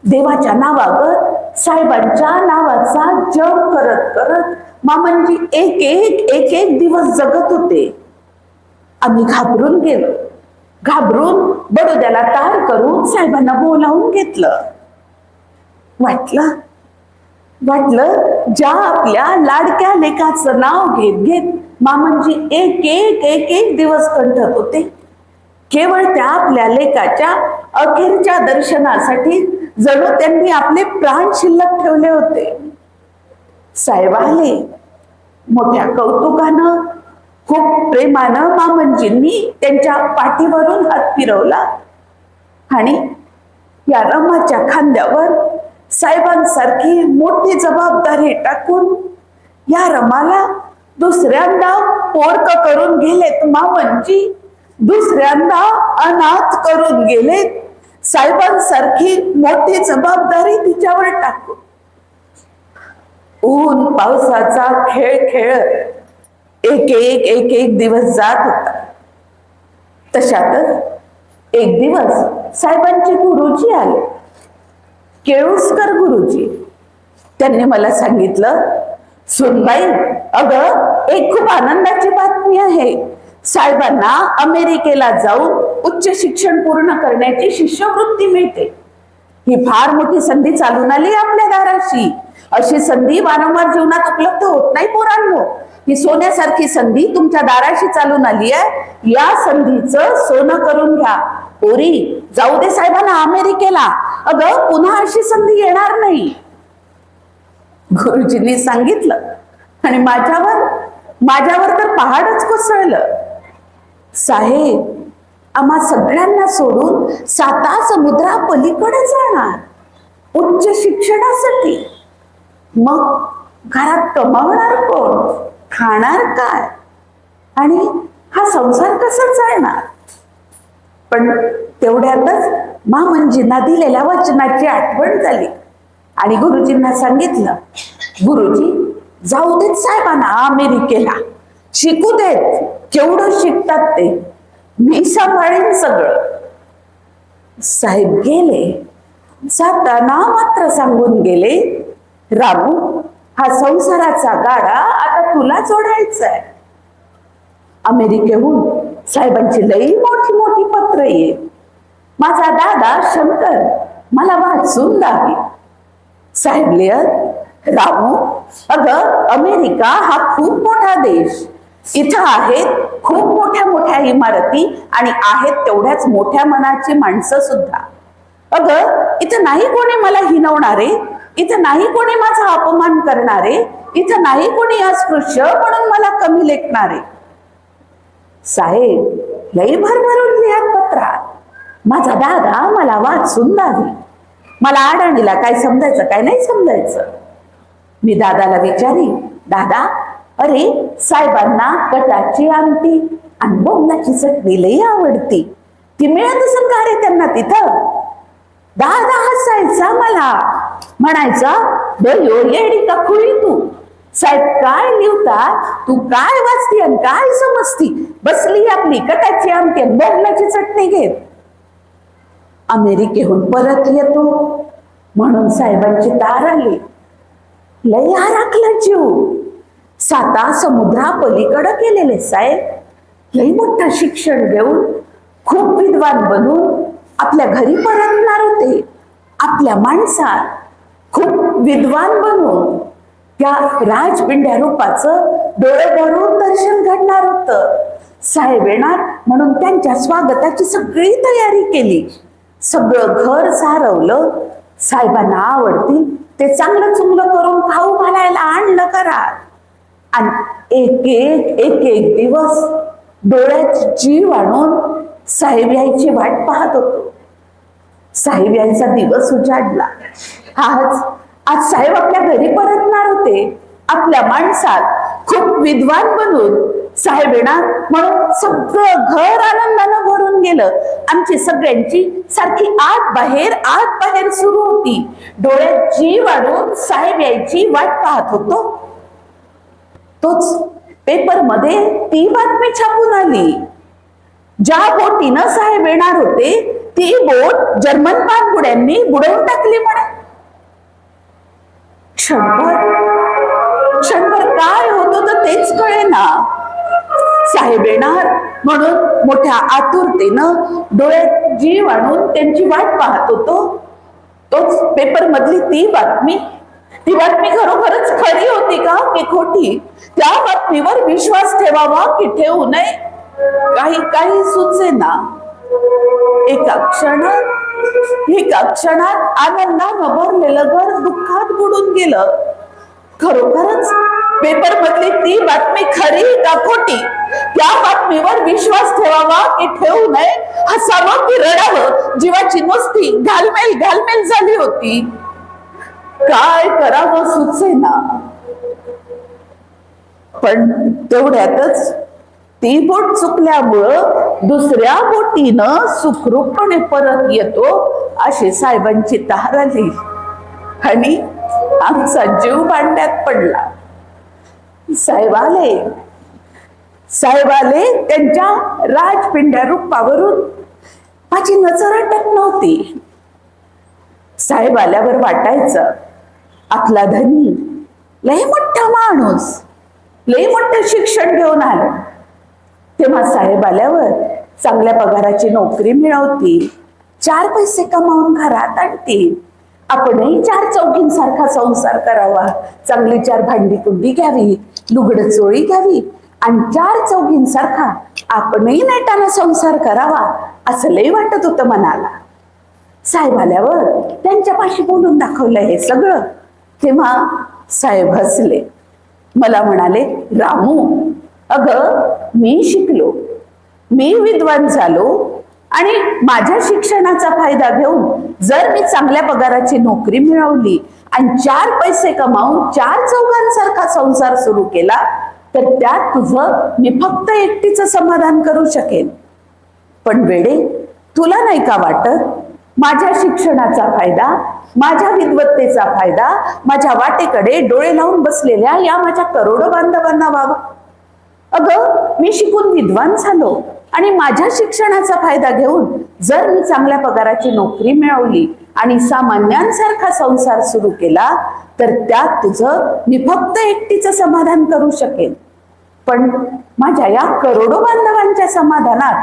S3: देवाच्या नावावर साहेबांच्या नावाचा जप करत करत मामंजी एक एक दिवस जगत होते. आम्ही घाबरून गेलो. घाबरून बडोद्याला तार करून साहेबांना बोलावून घेतलं. वाटलं ज्या आपल्या लाडक्या लेकाचं नाव घेत घेत मामंजी एक दिवस कंठत होते, केवळ त्या आपल्या लेकाच्या अखेरच्या दर्शनासाठी जणू त्यांनी आपले प्राण शिल्लक ठेवले होते. साहेब आले. मोठ्या कौतुकानं, खूप प्रेमानं मामंजींनी त्यांच्या पाठीवरून हात फिरवला आणि या रमाच्या खांद्यावर साहेबांसारखी मोठी जबाबदारी टाकून या रमाला दुसऱ्यांदा पोरक करून गेलेत मामंजी. दुसऱ्यांदा अनाथ करून गेलेत. साहेबांसारखी मोठी जबाबदारी तिच्यावर टाकून ऊन पावसाचा खेळ खेळत एक दिवस जात होता. तशातच एक दिवस साहेबांचे गुरुजी आले, केळुसकर गुरुजी. त्यांनी मला सांगितलं, सुनबाई, अगं एक खूप आनंदाची बातमी आहे. साहेबांना अमेरिकेला जाऊन उच्च शिक्षण पूर्ण करण्याची शिष्यवृत्ती मिळते. ही फार मोठी संधी चालून आली आपल्या दाराशी. अशी संधी वारंवार जीवनात उपलब्ध होत नाही पोरांनो. ही सोन्यासारखी संधी तुमच्या दाराशी चालून आली आहे. या संधीचं सोनं करून घ्या. पोरी, जाऊ दे साहेबांना अमेरिकेला. अगं पुन्हा अशी संधी येणार नाही. गुरुजींनी सांगितलं आणि माझ्यावर तर पहाडच कोसळलं. साहेब आम्हा सगळ्यांना सोडून 7 समुद्रा पलीकडे जाणार उच्च शिक्षणासाठी. मग घरात कमावणार कोण, खाणार काय आणि हा संसार कसा चालणार. पण तेवढ्यातच मामंजींना दिलेल्या वचनाची आठवण झाली आणि गुरुजींना सांगितलं, गुरुजी जाऊ देत साहेबांना अमेरिकेला, शिकू देत, केवढं शिकतात ते, मी सांभाळेन सगळं. साहेब गेले. जाताना मात्र सांगून गेले, रामू, हा संसाराचा गाडा आता तुला जोडायचा आहे. अमेरिकेहून साहेबांची लई मोठी मोठी पत्र येत. माझा दादा शंकर मला वाचून द्यावी. साहेब लिहत, रामू, अगं अमेरिका हा खूप मोठा देश. इथं आहेत खूप मोठ्या मोठ्या इमारती आणि आहेत तेवढ्याच मोठ्या मनाची माणसं सुद्धा. अगं इथं नाही कोणी मला हिनवणारे, इथं नाही कोणी माझा अपमान करणारे, इथं नाही कोणी अस्पृश्य म्हणून मला कमी लेखणारे. साहेब लई भरभरून लिहत पत्रात, माझा दादा मला वाचून द्यावी. मला अडाणीला काय समजायचं काय नाही समजायचं. मी दादाला विचारी, दादा, अरे साहेबांना कटाची आमटी आणि बोंबलाची चटणी लई आवडती, ती मिळत असेल का रे त्यांना तिथं. दादा हसायचा मला, म्हणायचा, बयो येडी का खुळी तू. साहेब काय लिहतात, तू काय वाचती आणि काय समजती. बसली आपली कटाची आमटी आणि बोंबलाची चटणी घेत. अमेरिकेहून परत येतो म्हणून साहेबांची दार आली. लय हरकला जीव. 7 समुद्रा पलीकडे गेलेले साहेब लई मोठं शिक्षण घेऊन खूप विद्वान बनून आपल्या घरी परतणार होते. आपल्या माणसात खूप विद्वान बनून त्या राजपिंड्या रूपाचं डोळे भरून दर्शन घडणार होतं. साहेब येणार म्हणून त्यांच्या स्वागताची सगळी तयारी केली. सगळं घर सारवलं. साहेबांना आवडतील ते चांगलं चुंगलं करून खाऊ घालायला आणलं करा. आणि एक दिवस डोळ्यात जीव आणून साहेब यायची वाट पाहत होतो. साहेब यायचा दिवस उजाडला. आज साहेब आपल्या घरी परतणार होते. आपल्या माणसात खूप विद्वान बनून साहेब येणार म्हणून सगळं घर आनंदानं भरून गेलं. आमची सगळ्यांची सारखी आत बाहेर सुरू होती. डोळ्यात जीव वाढून साहेब यायची वाट पाहत होतो. तोच पेपर मध्ये ती बातमी छापून आली. ज्या बोटीनं साहेब येणार होते ती बोट जर्मन पाणबुड्यांनी बुडवून टाकली म्हणे. क्षणभर काय होतं तर तेच कळेना. साहेब येणार म्हणून मोठ्या आतुरतेनं डोळ्यात जीव आणून त्यांची वाट पाहत होतो. तोच पेपर मधली ती बातमी खरोखरच खरी होती का की खोटी? त्या बातमीवर विश्वास ठेवावा की ठेवू नये काही सुचेना. एका क्षणात आनंदानं भरलेलं घर दुःखात बुडून गेलं. खरोखरच पेपर मधली ती बातमी खरी का खोटी? त्या बातमीवर विश्वास ठेवावा की ठेवू नये, हसावं की रडावं, जीवाची नुसती घालमेल झाली होती. काय करावं सुचेना. पण तेवढ्यातच ती बोट चुकल्यामुळं दुसऱ्या बोटीनं सुखरूपपणे परत येतो अशी साहेबांची तहार आली आणि आमचा जीव भांड्यात पडला. साहेब आले त्यांच्या राजपिंड्या रूपावरून माझी नजर अटक नव्हती. साहेब आल्यावर वाटायचं आपला धनी लय मोठा माणूस, लय मोठं शिक्षण घेऊन आलं. तेव्हा साहेब आल्यावर चांगल्या पगाराची नोकरी मिळवतील, 4 पैसे कमावून घरात आणतील. आपणही 4 चौघींसारखा संसार करावा, चांगली 4 भांडी कुंडी घ्यावी, लुगडं चोळी घ्यावी आणि 4 चौघींसारखा आपणही नेटानं संसार करावा असं लय वाटत होतं मनाला. साहेब आल्यावर त्यांच्यापाशी बोलून दाखवलं हे सगळं. तेव्हा साहेब हसले, मला म्हणाले, रामू अगं मी शिकलो, मी विद्वान झालो आणि माझ्या शिक्षणाचा फायदा घेऊन जर मी चांगल्या पगाराची नोकरी मिळवली आणि 4 पैसे कमावून 4 चौघांसारखा संसार सुरू केला तर त्यात तुझं मी फक्त एकटीचं समाधान करू शकेन. पण वेडे, तुला नाही का वाटत माझ्या शिक्षणाचा फायदा, माझ्या विद्वत्तेचा फायदा माझ्या वाटेकडे डोळे लावून बसलेल्या या माझ्या करोडो बांधवांना व्हावा? अगं मी शिकून विद्वान झालो आणि माझ्या शिक्षणाचा फायदा घेऊन जर मी चांगल्या पगाराची नोकरी मिळवली आणि सामान्यांसारखा संसार सुरू केला तर त्यात तुझं मी फक्त एकटीचं समाधान करू शकेन. पण माझ्या या करोडो बांधवांच्या समाधानात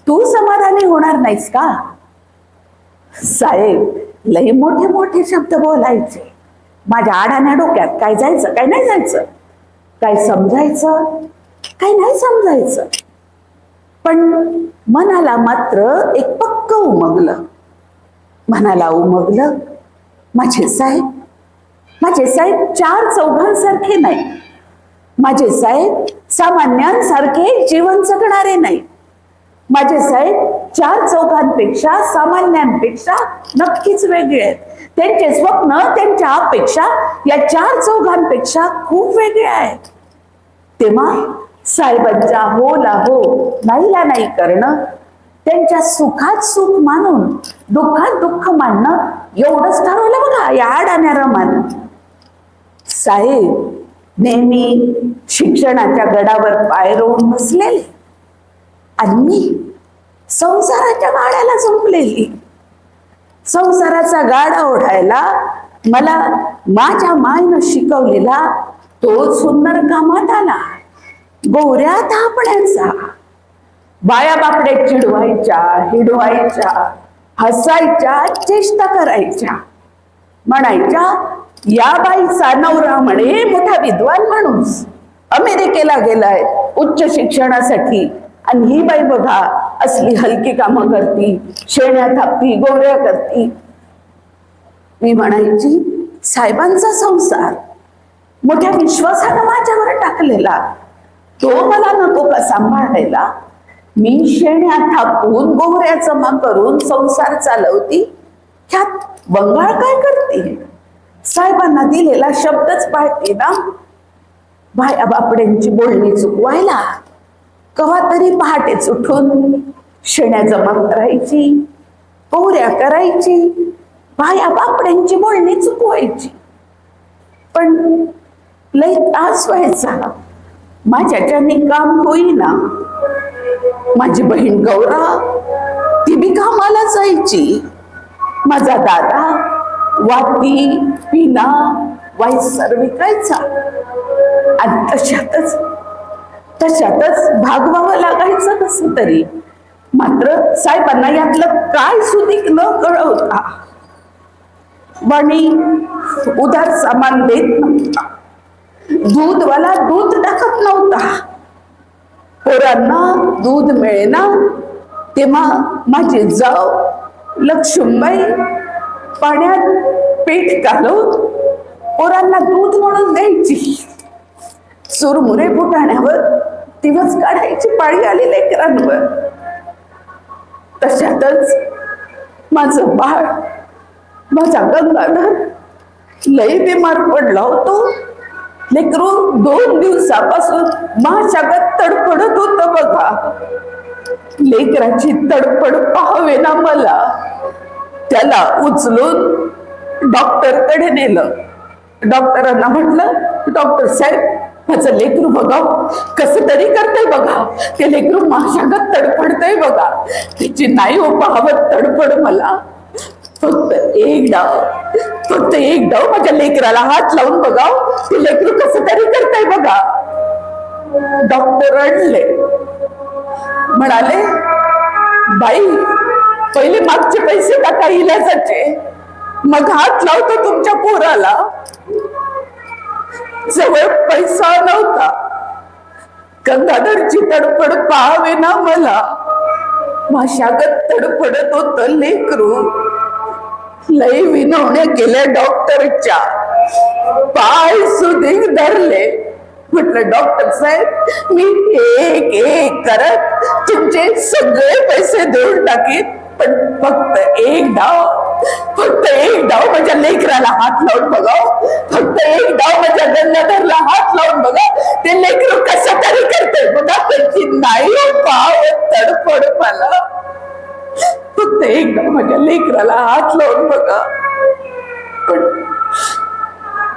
S3: तू समाधानी होणार नाहीस का? साहेब लई मोठे शब्द बोलायचे. माझ्या आडाण्या डोक्यात काय जायचं काय नाही जायचं, काय समजायचं काय नाही समजायचं. पण मनाला मात्र एक पक्क उमगलं. माझे साहेब 4 चौघांसारखे नाही, माझे साहेब सामान्यांसारखे जीवन जगणारे नाही. माझे साहेब 4 चौघांपेक्षा सामान्यांपेक्षा नक्कीच वेगळे आहेत. त्यांचे स्वप्न त्यांच्या अपेक्षा या 4 चौघांपेक्षा खूप वेगळे आहेत. तेव्हा साहेबांच्या होला हो नाहीला नाही करणं, त्यांच्या सुखात सुख मानून दुःखात दुःख मानणं एवढंच ठरवलं बघा या अडाण्या रमानं. साहेब नेहमी शिक्षणाच्या गडावर पाय रोवून बसलेले आणि मी संसाराच्या गाड्याला झोपलेली. संसाराचा गाडा ओढायला मला माझ्या मायनं शिकवलेला तो सुंदर कामात आला. गोऱ्या थापण्याचा, बाया बापड्या चिडवायच्या, हिडवायच्या, हसायच्या, चेष्टा करायच्या, म्हणायच्या या बाईचा नवरा म्हणे मोठा विद्वान माणूस अमेरिकेला गेलाय उच्च शिक्षणासाठी आणि ही बाई बघा असली हलकी कामं करती, शेण्या थापती, गोऱ्या करती. मी म्हणायची साहेबांचा संसार मोठ्या विश्वासानं माझ्यावर टाकलेला तो मला नको का सांभाळायला? मी शेण्या थापून गोऱ्या जमा करून संसार चालवती, ह्यात बंगाळ काय करते? साहेबांना दिलेला शब्दच पाळते ना. भाया बापड्यांची बोलणी चुकवायला कवा तरी पहाटेच उठून शेण्या जमा करायची, पोऱ्या करायची, भाया बापड्यांची बोलणी चुकवायची. पण लई त्रास व्हायचा, माझ्याच्याने काम होईना. माझी बहीण गौरा ती बी कामाला जायची. माझा दादा वाती पिना वाईसर विकायचा. आणि तशातच भागवावं लागायचं कसं तरी. मात्र साहेबांना यातलं काय सुधीक न कळवता वाणी उधार सामान देत नव्हता, दूधवाला दूध टाकत नव्हता. पोरांना दूध मिळेना तेव्हा माझी जाव लक्ष्मीबाई पाण्यात पीठ घालून पोरांना दूध म्हणून द्यायची. चुरमुरे फुटाण्यावर दिवस काढायची पाळी आली लेकरांवर. तशातच माझं बाळ, माझा गंगाधर लई बिमार पडला होतो. लेकरू 2 दिवसापासून माझ्यागत तडफडत होत बघा. लेकराची तडफड पाहावे ना मला. त्याला उचलून डॉक्टरकडे नेलं. डॉक्टरांना म्हटलं, डॉक्टर साहेब माझं लेकरू बघा कसं तरी करतंय बघा. ते लेकरू माझ्यागत तडफडतंय बघा. त्याची नाही हो पाहावत तडफड मला. फक्त एक डाव माझ्या लेकराला हात लावून बघा, ते लेकरू कसं तरी करतंय बघा. डॉक्टर रडले, म्हणाले बाई पहिले मागचे पैसे टाका इलाजाचे, मग हात लावतो तुमच्या पोराला. जवळ पैसा नव्हता. गंगाधरची तडफड पाहावे ना मला. माझ्यागत तडफडत होत लेकरू. लई विनवण्या केल्या डॉक्टरच्या, पाय सुधीक धरले. म्हटलं डॉक्टर साहेब मी एक एक करत तुमचे सगळे पैसे देऊन टाकीन, पण फक्त एक डाव माझ्या लेकराला हात लावून बघा. फक्त एक डाव माझ्या गंगाधरला हात लावून बघा. ते लेकरू कसं तरी करते बघा. त्याची नाही पावत तडफड मला. फक्त एक डाव माझ्या लेकराला हात लावून बघा. पण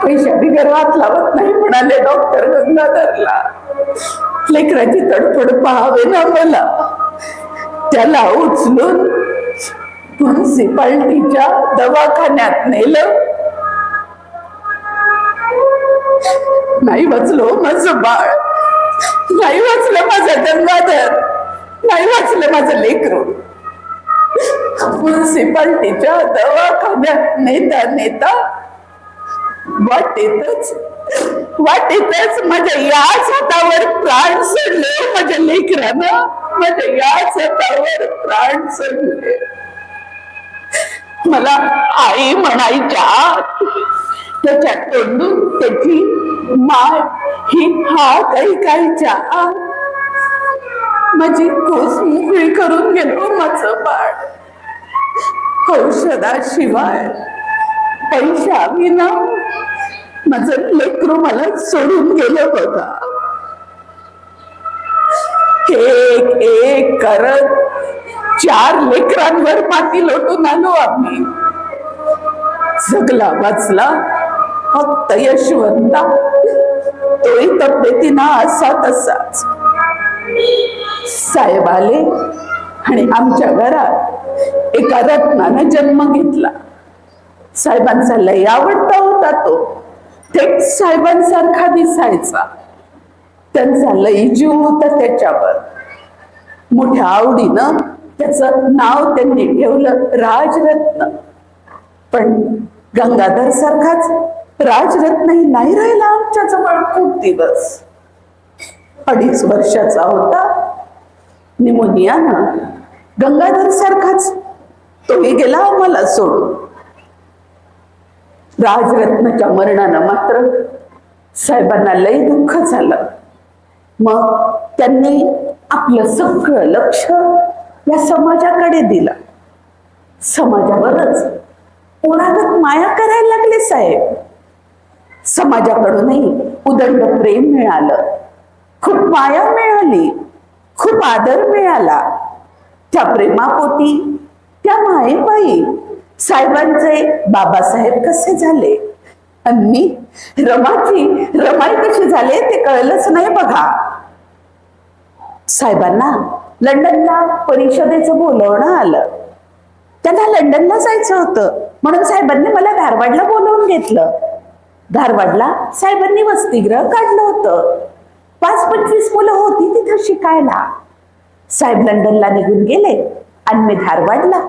S3: पैशा बिगर हात लावत नाही म्हणाले डॉक्टर गंगाधरला. लेकराची तडफड पाहावे ना मला. त्याला उचलून म्युनिसिपालिटीच्या दवाखान्यात नेलं. नाही वाचलो माझं बाळ, नाही वाचलं माझं गंगाधर, नाही वाचलं माझं लेकरू. म्युनिसिपालिटीच्या दवाखान्यात नेता वाटेतच माझ्या याच हातावर प्राण सोडले. माझ्या लेकरानं माझ्या याच हातावर प्राण सोडले. मला आई म्हणायच्या, त्याच्या तोंडून त्याची माय ही हाक ऐकायच्या. माझी कोस मोकळी करून गेलो माझं बाळ. औषधाशिवाय पैशा विना माझं लेकरू मला सोडून गेलं बघा. एक एक करत 4 लेकरांवर माती लोटून आलो आम्ही. जगला वाचला फक्त यशवंता, तोही तब्येतीना असा तसाच. साहेब आले आणि आमच्या घरात एका रत्नानं जन्म घेतला. साहेबांचा लय आवडता होता तो. थेट साहेबांसारखा दिसायचा. त्यांचा लई जीव होता त्याच्यावर. मोठ्या आवडीनं त्याचं नाव त्यांनी ठेवलं राजरत्न. पण गंगाधर सारखाच राजरत्नही नाही राहिला आमच्या जवळ खूप दिवस. 2.5 वर्षाचा होता. निमोनियानं गंगाधर सारखाच तोही गेला आम्हाला सोडून. राजरत्नच्या मरणानं मात्र साहेबांना लई दुःख झालं. मग त्यांनी आपलं सगळं लक्ष या समाजाकडे दिलं. समाजावरच पोरागत माया करायला लागले साहेब. समाजाकडूनही उदंड प्रेम मिळालं, खूप माया मिळाली, खूप आदर मिळाला. त्या प्रेमापोटी, त्या मायेपायी साहेबांचे बाबासाहेब कसे झाले आणि रमाई कशी झाले ते कळलंच नाही बघा. साहेबांना लंडनला परिषदेचं बोलवणं आलं. त्यांना लंडनला जायचं होतं म्हणून साहेबांनी मला धारवाडला बोलवून घेतलं. धारवाडला साहेबांनी वसतिगृह काढलं होतं. 5-25 मुलं होती तिथं शिकायला. साहेब लंडनला निघून गेले आणि मी धारवाडला.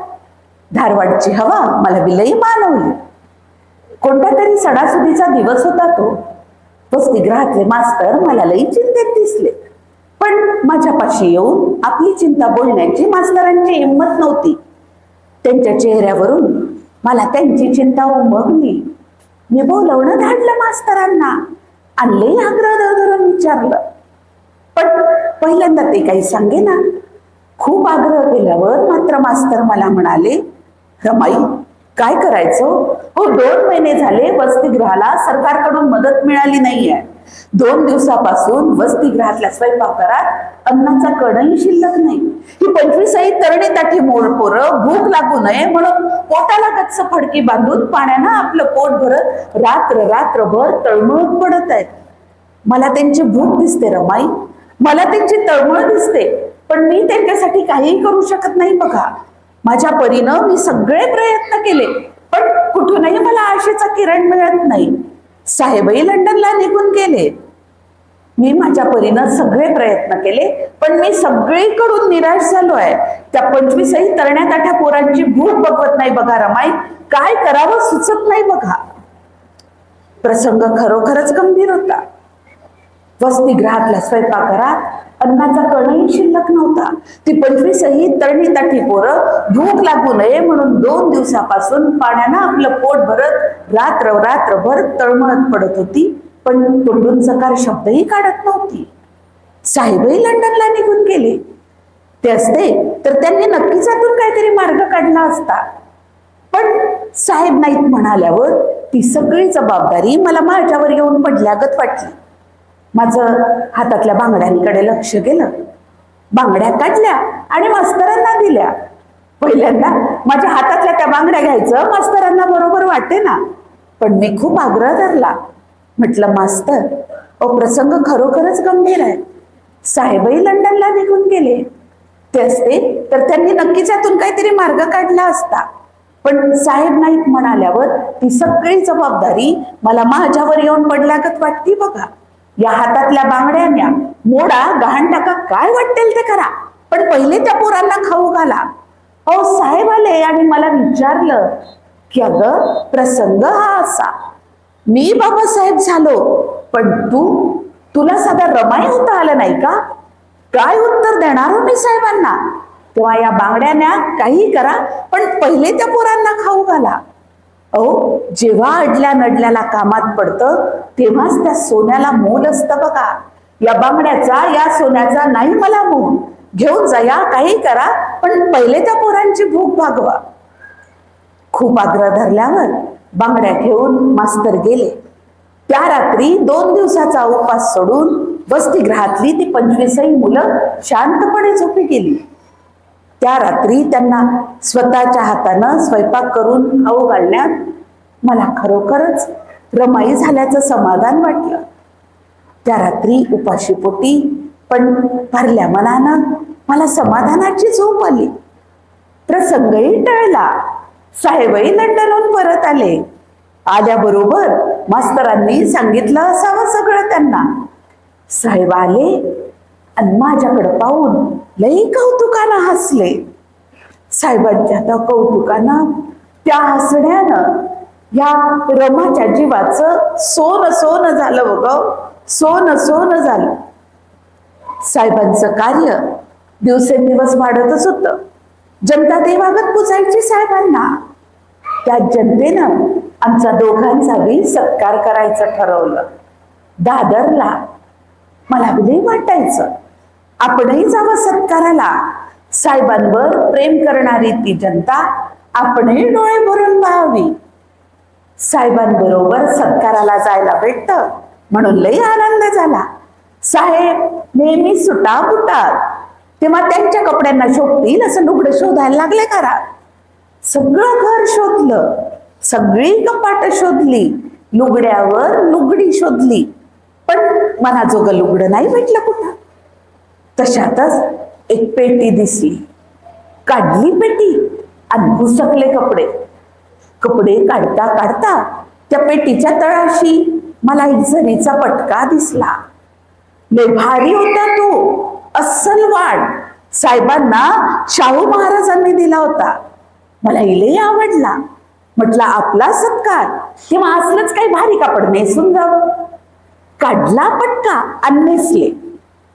S3: धारवाडची हवा मला विलई मानवली. कोणत्या तरी सणासुदीचा दिवस होता तो. वसतिगृहातले मास्तर मला लई चिंतेत दिसले, पण माझ्यापाशी येऊन आपली चिंता बोलण्याची मास्तरांची हिंमत नव्हती. त्यांच्या चेहऱ्यावरून मला त्यांची चिंता उमगली. मी बोलवणं धाडलं मास्तरांना आणि लई आग्रह धरून विचारलं, पण पहिल्यांदा ते काही सांगेना. खूप आग्रह केल्यावर मात्र मास्तर मला म्हणाले, रमाई काय करायचं हो, 2 महिने झाले वसतिगृहाला सरकारकडून मदत मिळाली नाहीये. 2 दिवसापासून वसतिगृहातल्या स्वयंपाकघरात अन्नाचा कणही शिल्लक नाही. ही 25 तरणी ताठी मोड पोरं भूक लागू नये म्हणून पोटाला गच्च फडकी बांधून पाण्यानं आपलं पोट भरत रात्रभर तळमळत पडत आहेत. मला त्यांची भूक दिसते रमाई, मला त्यांची तळमळ दिसते, पण मी त्यांच्यासाठी काहीही करू शकत नाही बघा. माझ्या परीनं मी सगळे प्रयत्न केले, पण कुठूनही मला आशेचा किरण मिळत नाही. साहेबही लंडनला निघून गेले. मी माझ्या परीनं सगळे प्रयत्न केले, पण मी सगळीकडून निराश झालो आहे. त्या 25 तरण्या ताठ्या पोरांची भूक बघवत नाही बघा रमाई. काय करावं सुचत नाही बघा. प्रसंग खरोखरच गंभीर होता. वसतिगृहातल्या स्वयंपाकघरात अन्नाचा कणही शिल्लक नव्हता. ती 25 तरणी ताठी पोरं भूक लागू नये म्हणून 2 दिवसापासून पाण्यानं आपलं पोट भरत रात्रभर तळमळत पडत होती, पण तोंडून सकार शब्दही काढत नव्हती. साहेबही लंडनला निघून गेले. ते असते तर त्यांनी नक्कीच यातून काहीतरी मार्ग काढला असता, पण साहेब नाहीत म्हणाल्यावर ती सगळी जबाबदारी मला माझ्यावर येऊन पडल्यागत वाटली. माझं हातातल्या बांगड्यांकडे लक्ष गेलं. बांगड्या काढल्या आणि मास्तरांना दिल्या. पहिल्यांदा माझ्या हातातल्या त्या बांगड्या घ्यायचं मास्तरांना बरोबर वाटे ना, पण मी खूप आग्रह धरला. म्हटलं, मास्तर प्रसंग खरोखरच गंभीर आहे. साहेबही लंडनला निघून गेले. ते असते तर त्यांनी नक्कीच यातून काहीतरी मार्ग काढला असता, पण साहेब नाहीत म्हणाल्यावर ती सगळी जबाबदारी मला माझ्यावर येऊन पडल्यागत वाटती बघा. या हातातल्या बांगड्या मोडा, गहाण टाका, काय वाटेल ते करा, पण पहिले त्या पोरांना खाऊ घाला. साहेब आले आणि मला विचारलं की अगं प्रसंग हा असा, मी बाबासाहेब झालो, पण तुला साधा रमाई होता आलं नाही का? काय उत्तर देणार हो मी साहेबांना? तेव्हा या बांगड्या काही करा, पण पहिले त्या पोरांना खाऊ घाला. जेव्हा अडल्या नडल्याला कामात पडतं तेव्हाच त्या सोन्याला मोल असतं बघा. या बांगड्याचा, या सोन्याचा नाही मला मोल. घेऊन जा, या काही करा, पण पहिले त्या पोरांची भूक भागवा. खूप आग्रह धरल्यावर बांगड्या घेऊन मास्तर गेले. त्या रात्री 2 दिवसाचा उपवास सोडून वसतिगृहातली ती 25 मुलं शांतपणे झोपी गेली. त्या रात्री त्यांना स्वतःच्या हातानं स्वयंपाक करून खाऊ घालण्यात मला खरोखरच रमाई झाल्याचं समाधान वाटलं. त्या रात्री उपाशीपोटी पण भरल्या मनानं मला समाधानाची झोप आली. प्रसंगही टळला. साहेबही लंडनहून परत आले. आल्याबरोबर मास्तरांनी सांगितलं असावं सगळं त्यांना. साहेब आले आणि माझ्याकडे पाहून लई कौतुकानं हसले. साहेबांच्या त्या कौतुकानं, त्या हसण्यानं या रमाच्या जीवाचं सोनं झालं बघ, सोनं झालं. साहेबांचं कार्य दिवसेंदिवस वाढतच होतं. जनता देवागत पुजायची साहेबांना. त्या जनतेनं आमचा दोघांचाही सत्कार करायचं ठरवलं. दादरला मला लई वाटायचं आपणही जावं सत्काराला. साहेबांवर प्रेम करणारी ती जनता आपणही डोळे भरून पाहावी. साहेबांबरोबर सत्काराला जायला भेटतं म्हणून लई आनंद झाला. साहेब नेहमी सुटा बुटात, तेव्हा त्यांच्या कपड्यांना शोभतील असं लुगडं शोधायला लागले करा. सगळं घर शोधलं, सगळी कपाट शोधली, लुगड्यावर लुगडी शोधली, पण मनाजोगं लुगडं नाही भेटलं कुठं. तशातच एक पेटी दिसली. काढली पेटी आणि घुसकले कपडे. कपडे काढता काढता त्या पेटीच्या तळाशी मला एक जरीचा पटका दिसला. लय भारी होता तो, अस्सल वाढ. साहेबांना शाहू महाराजांनी दिला होता. मला लय आवडला. म्हटलं आपला सत्कार तेव्हा असलंच काही भारी कापड नेसून जावं. काढला पटका आणि नेसले,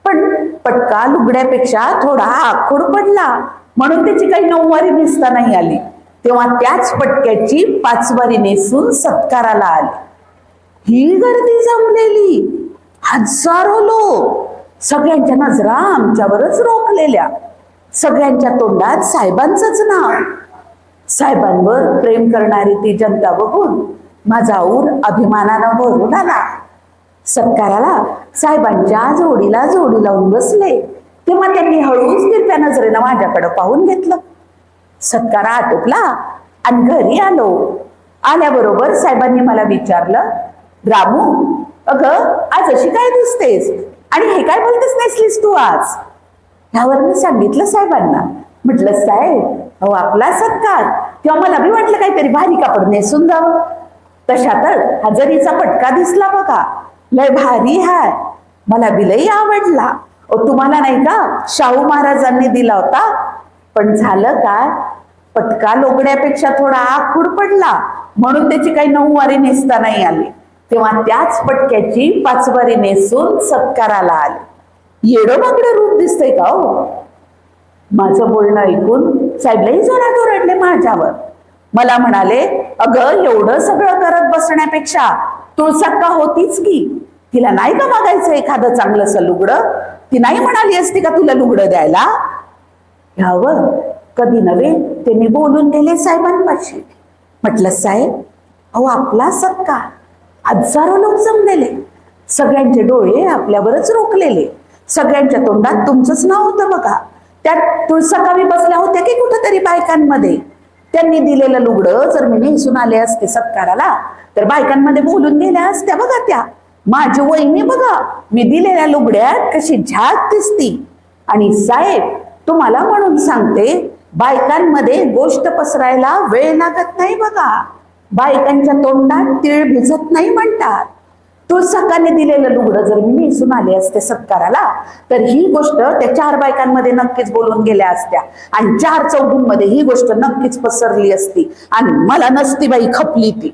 S3: पण पटका लुगड्यापेक्षा थोडा आखूड पडला म्हणून त्याची काही नऊवारी नेसता नाही आली. तेव्हा त्याच पटक्याची 5 वारी नेसून सत्काराला आली. ही गर्दी जमलेली, हजारो लोक, सगळ्यांच्या नजरा आमच्यावरच रोखलेल्या. सगळ्यांच्या तोंडात साहेबांचंच नाव. साहेबांवर प्रेम करणारी ती जनता बघून माझा ऊर अभिमानानं भरून आला. सत्काराला साहेबांच्या जोडीला जोडी लावून बसले तेव्हा त्यांनी हळूच तिरप्या नजरेनं माझ्याकडे पाहून घेतलं. सत्कार आटोपला आणि घरी आलो. आल्याबरोबर साहेबांनी मला विचारलं, रामू अगं आज अशी काय दिसतेस आणि हे काय बोलतेस नेसलीस तू आज? यावर मी सांगितलं साहेबांना. म्हटलं साहेब अहो आपला सत्कार, तेव्हा मला बी वाटलं काहीतरी भारी कापड नेसून जावं. तशातच हजेरीचा पटका दिसला बघा, लय भारी हाय, मला बी लई आवडला. तुम्हाला नाही का शाहू महाराजांनी दिला होता, पण झालं काय पटका लोगड्यापेक्षा थोडा आखूड पडला म्हणून त्याची काही 9 वारी नेसता नाही आली. तेव्हा त्याच पटक्याची 5 वारी नेसून सत्काराला आले. येडोबाकडे रूप दिसतंय का हो? माझं बोलणं ऐकून साहेबलाही जोरात ओरडले माझ्यावर. मला म्हणाले, अगं एवढं सगळं करत बसण्यापेक्षा तुळसाक्का होतीच की, तिला नाही का मागायचं एखादं चांगलंसं लुगडं? ती नाही म्हणाली असती का तुला लुगडं द्यायला? ह्यावर कधी नव्हे त्यांनी बोलून गेले साहेबांपाशी. म्हटलं साहेब अहो आपला सत्कार, हजारो लोक जमलेले, सगळ्यांचे डोळे आपल्यावरच रोखलेले, सगळ्यांच्या तोंडात तुमचंच नाव होतं बघा. त्यात तुळसाकावी बसल्या होत्या की कुठंतरी बायकांमध्ये. त्यांनी दिलेलं लुगडं जर मी नेसून आले असते सत्काराला तर बायकांमध्ये बोलून गेल्या असत्या बघा त्या. माझी वहिनी बघा मी दिलेल्या लुगड्यात कशी झाक दिसती. आणि साहेब तुम्हाला म्हणून सांगते, बायकांमध्ये गोष्ट पसरायला वेळ लागत नाही बघा. बायकांच्या तोंडात तीळ भिजत नाही म्हणतात. तुळसाकाने दिलेलं लुगडं जर मी नेसून आले असते सत्काराला तर ही गोष्ट त्या 4 बायकांमध्ये नक्कीच बोलून गेल्या असत्या आणि 4 चौघींमध्ये ही गोष्ट नक्कीच पसरली असती आणि मला नसती बाई खपली ती.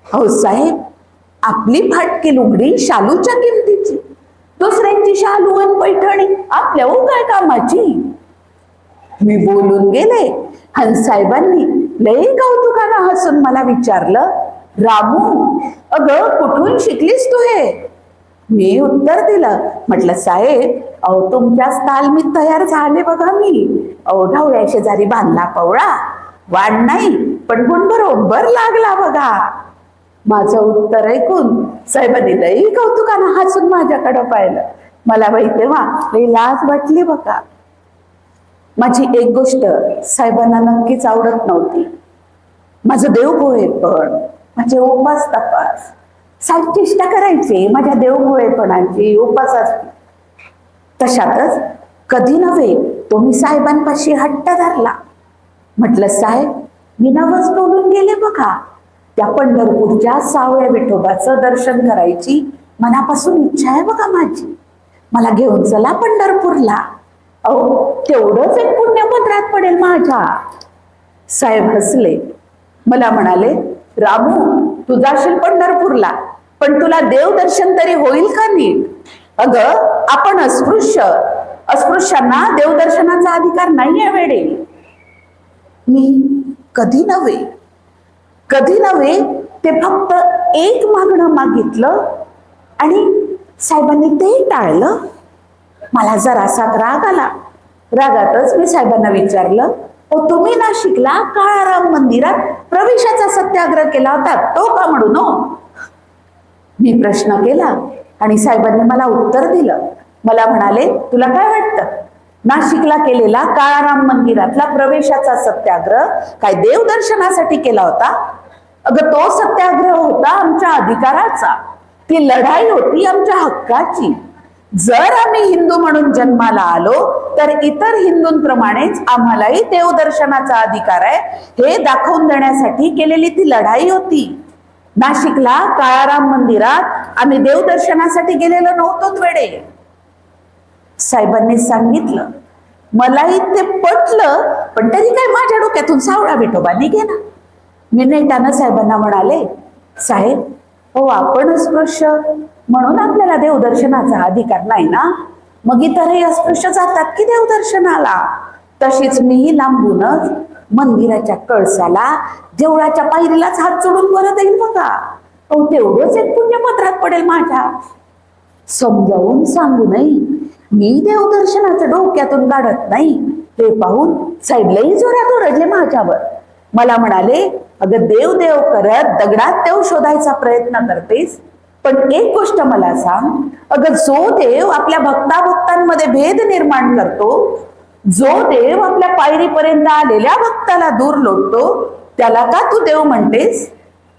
S3: हो साहेब आपली फाटकी लुगडी शालूच्या किमतीची, दुसऱ्यांची शालू आणि पैठणी आपल्या काय कामाची. मी बोलून गेले आणि साहेबांनी लय कौतुकानं हसून मला विचारलं, रामू अगं कुठून शिकलीस तू हे? मी उत्तर दिलं. म्हटलं साहेब अहो तुमच्याच तालमीत तयार झाले बघा मी. अहो ढवळ्या शेजारी बांधला पवळा, वाढ नाही पण गुण बरोबर लागला बघा. माझं उत्तर ऐकून साहेबांनी लई कौतुकानं हसून माझ्याकडे पाहिलं. मला बाई तेव्हा लई लाज वाटली बघा. माझी एक गोष्ट साहेबांना नक्कीच आवडत नव्हती. माझं देवभोळेपण, माझे उपास तपास. साहेब चेष्टा करायचे माझ्या देवभोळेपणाची, उपासाची. तशातच कधी नव्हे तो मी साहेबांपाशी हट्ट धरला. म्हटलं साहेब मी नवस बोलून गेले बघा, त्या पंढरपूरच्या सावळ्या विठोबाचं दर्शन करायची मनापासून इच्छा आहे बघा माझी. मला घेऊन चला पंढरपूरला. अहो तेवढंच एक पुण्यपत्रात पडेल माझ्या. साहेब हसले. मला म्हणाले, रामू तू जाशील पंढरपूरला पण तुला देवदर्शन तरी होईल का नीट? अगं आपण अस्पृश्यांना देवदर्शनाचा अधिकार नाहीये वेडे. मी कधी नव्हे ते फक्त एक मागणं मागितलं आणि साहेबांनी ते टाळलं. मला जरासा राग आला. रागातच मी साहेबांना विचारलं, तुम्ही नाशिकला काळाराम मंदिरात प्रवेशाचा सत्याग्रह केला होता तो का म्हणून हो? मी प्रश्न केला आणि साहेबांनी मला उत्तर दिलं. मला म्हणाले, तुला काय वाटतं, नाशिकला केलेला काळाराम मंदिरातला प्रवेशाचा सत्याग्रह काय देवदर्शनासाठी केला होता? अगं तो सत्याग्रह होता आमच्या अधिकाराचा, ती लढाई होती आमच्या हक्काची. जर आम्ही हिंदू म्हणून जन्माला आलो तर इतर हिंदूंप्रमाणेच आम्हालाही देवदर्शनाचा अधिकार आहे हे दाखवून देण्यासाठी केलेली ती लढाई होती. नाशिकला काळाराम मंदिरात आम्ही देवदर्शनासाठी गेलेलो नव्हतो वेडे. साहेबांनी सांगितलं. मलाही ते पटलं, पण तरी काय माझ्या डोक्यातून सावळा विठोबा निघेना. मी नेटानं साहेबांना म्हणाले, साहेब हो आपण अस्पृश्य म्हणून आपल्याला देवदर्शनाचा अधिकार नाही ना, मग इतरही अस्पृश्य जातात की देवदर्शनाला. तशीच मीही लांबूनच मंदिराच्या कळसाला देवळाच्या पायरीलाच हात जोडून परत येईल बघा. तेवढंच एक पुण्यपत्रात पडेल माझ्या. समजावून सांगूनही मी देवदर्शनाचं डोक्यातून काढत नाही हे पाहून साहेबलाही जोरात ओरडले माझ्यावर. मला म्हणाले, अगं देव देव करत दगडात देव शोधायचा प्रयत्न करतेस, पण एक गोष्ट मला सांग, अगं जो देव आपल्या भक्ताभक्तांमध्ये भेद निर्माण करतो, जो देव आपल्या पायरीपर्यंत आलेल्या भक्ताला दूर लोटतो, त्याला का तू देव म्हणतेस?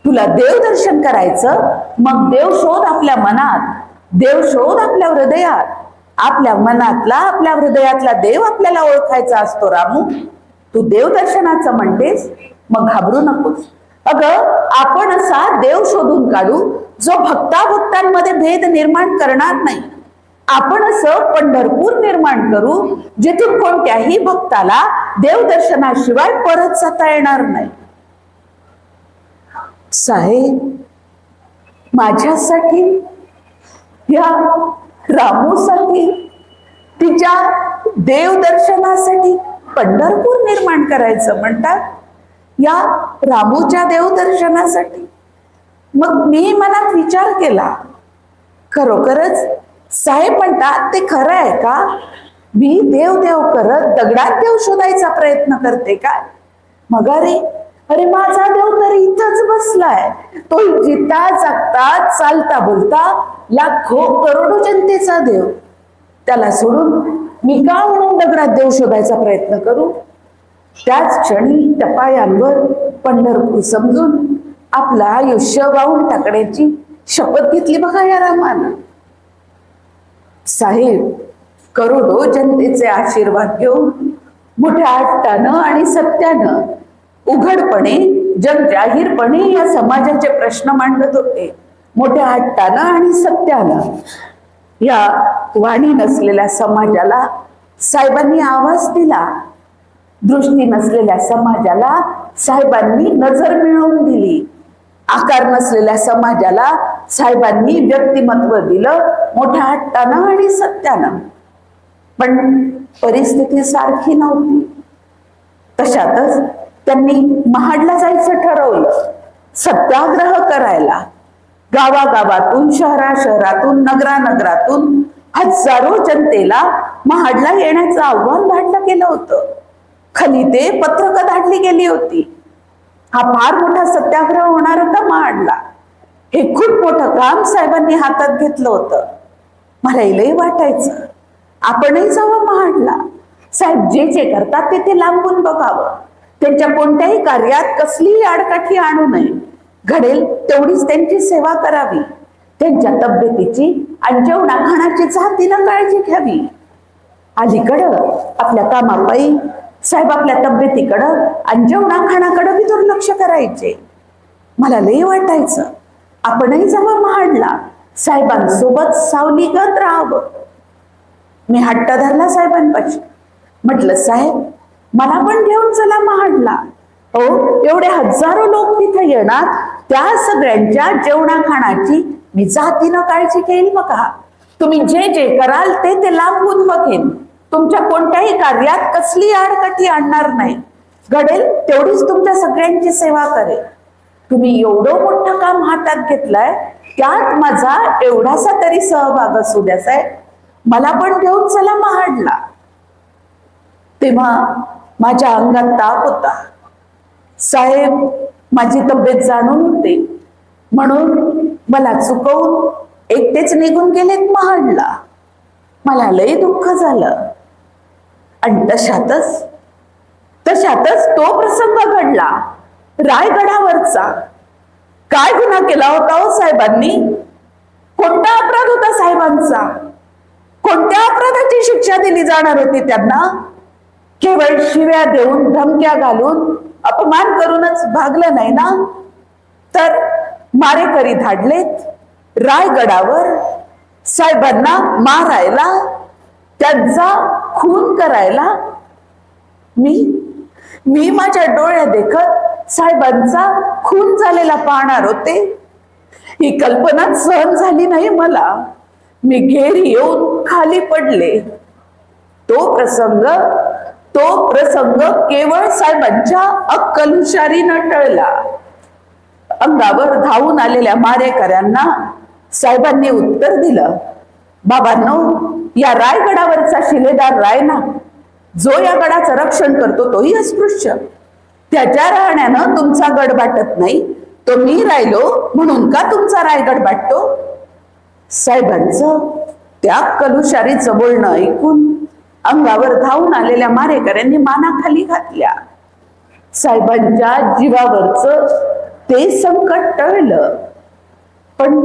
S3: तुला देव दर्शन करायचं, मग देव शोध आपल्या मनात, देव शोध आपल्या हृदयात. आपल्या मनातला आपल्या हृदयातला देव आपल्याला ओळखायचा असतो. रामू, तू देवदर्शनाचं म्हणतेस, मग घाबरू नकोस. अगं आपण असा देव शोधून काढू जो भक्ताभक्तांमध्ये भेद निर्माण करणार नाही. आपण असं पंढरपूर निर्माण करू जिथून कोणत्याही भक्ताला देवदर्शनाशिवाय परत जाता येणार नाही. साहेब, माझ्यासाठी, या रामूसाठी, तिच्या देवदर्शनासाठी पंढरपूर निर्माण करायचं म्हणतात, या रामूच्या देवदर्शनासाठी. मग मी मनात विचार केला, खरोखरच साहेब म्हणतात ते खरं आहे का? मी देव देव करत दगडात देव शोधायचा प्रयत्न करते काय? मग अरे माझा देव तर इथंच बसलाय. तो जिता जागता चालता बोलता लाखो करोडो जनतेचा देव. त्याला सोडून मी का म्हणून दगडात देव शोधायचा प्रयत्न करू? त्याच क्षणी त्या पायांवर पंढरपूर समजून आपलं आयुष्य वाहून टाकण्याची शपथ घेतली बघा या रामानं. साहेब, करोडो जनतेचे आशीर्वाद घेऊन मोठ्या हट्टानं आणि सत्यानं उघडपणे जाहीरपणे या समाजाचे प्रश्न मांडत होते. मोठ्या हट्टानं आणि सत्यानं या वाणी नसलेल्या समाजाला साहेबांनी आवाज दिला. दृष्टी नसलेल्या समाजाला साहेबांनी नजर मिळवून दिली. आकार नसलेल्या समाजाला साहेबांनी व्यक्तिमत्व दिलं मोठ्या हट्टानं आणि सत्यानं. पण परिस्थिती सारखी नव्हती. तशातच त्यांनी महाडला जायचं ठरवलं, सत्याग्रह करायला. गावागावातून, शहरातून, नगरातून हजारो जनतेला महाडला येण्याचं आव्हान धाडलं गेलं होतं. खलिते पत्रकं धाडली गेली होती. हा फार मोठा सत्याग्रह होणार होता महाडला. हे खूप मोठं काम साहेबांनी हातात घेतलं होतं. मला लई वाटायचं आपणही जावं महाडला. साहेब जे जे करतात ते लांबून बघावं. त्यांच्या कोणत्याही कार्यात कसलीही आडकाठी आणू नये. घडेल तेवढीच त्यांची सेवा करावी. त्यांच्या तब्येतीची आणि जेवणाखाण्याची जातीनं काळजी घ्यावी. अलीकडं आपल्या कामापायी साहेब आपल्या तब्येतीकडं आणि जेवणाखाण्याकडं बी दुर्लक्ष करायचे. मला लई वाटायचं आपणही जावं महाडला, साहेबांसोबत सावलीगत राहावं. मी हट्ट धरला साहेबांपाशी. म्हटलं, साहेब मला पण घेऊन चला महाडला. हो, एवढे हजारो लोक तिथे येणार, त्या सगळ्यांच्या जेवणाखाण्याची मी जातीनं काळजी घेईल बघा. तुम्ही जे जे कराल ते लांबून बघेन. तुमच्या कोणत्याही कार्यात कसली आडकाठी आणणार नाही. घडेल तेवढीच तुमच्या सगळ्यांची सेवा करेल. तुम्ही एवढं मोठं काम हातात घेतलंय, त्यात माझा एवढासा तरी सहभाग असू द्या साहेब. मला पण घेऊन चला महाडला. तेव्हा माझ्या अंगात ताप होता. साहेब माझी तब्येत जाणून होते म्हणून मला चुकवून एकटेच निघून गेलेत महाडला. मला लय दुःख झालं. आणि तशातच तो प्रसंग घडला रायगडावरचा. काय गुन्हा केला होता हो साहेबांनी? कोणता अपराध होता साहेबांचा? कोणत्या अपराधाची शिक्षा दिली जाणार होती त्यांना? केवळ शिव्या देऊन धमक्या घालून अपमान करूनच भागलं नाही ना, तर मारेकरी धाडलेत रायगडावर साहेबांना मारायला, त्यांचा खून करायला. मी माझ्या डोळ्या देखत साहेबांचा खून झालेला पाहणार होते. ही कल्पना सहन झाली नाही मला. मी घेरी येऊन खाली पडले. तो प्रसंग केवळ साहेबांच्या अक्कलहुशारीनं टळला. अंगावर धावून आलेल्या मारेकऱ्यांना साहेबांनी उत्तर दिलं, बाबांनो, या रायगडावरचा शिलेदार रायना, जो या गडाचं रक्षण करतो तोही अस्पृश्य. त्याच्या राहण्यानं तुमचा गड बाटत नाही, तो मी राहिलो म्हणून का तुमचा रायगड बाटतो? साहेबांचं त्या कलुशारीचं बोलणं ऐकून अंगावर धावून आलेल्या मारेकऱ्यांनी माना खाली घातल्या. साहेबांच्या जीवावरचं ते संकट टळलं. पण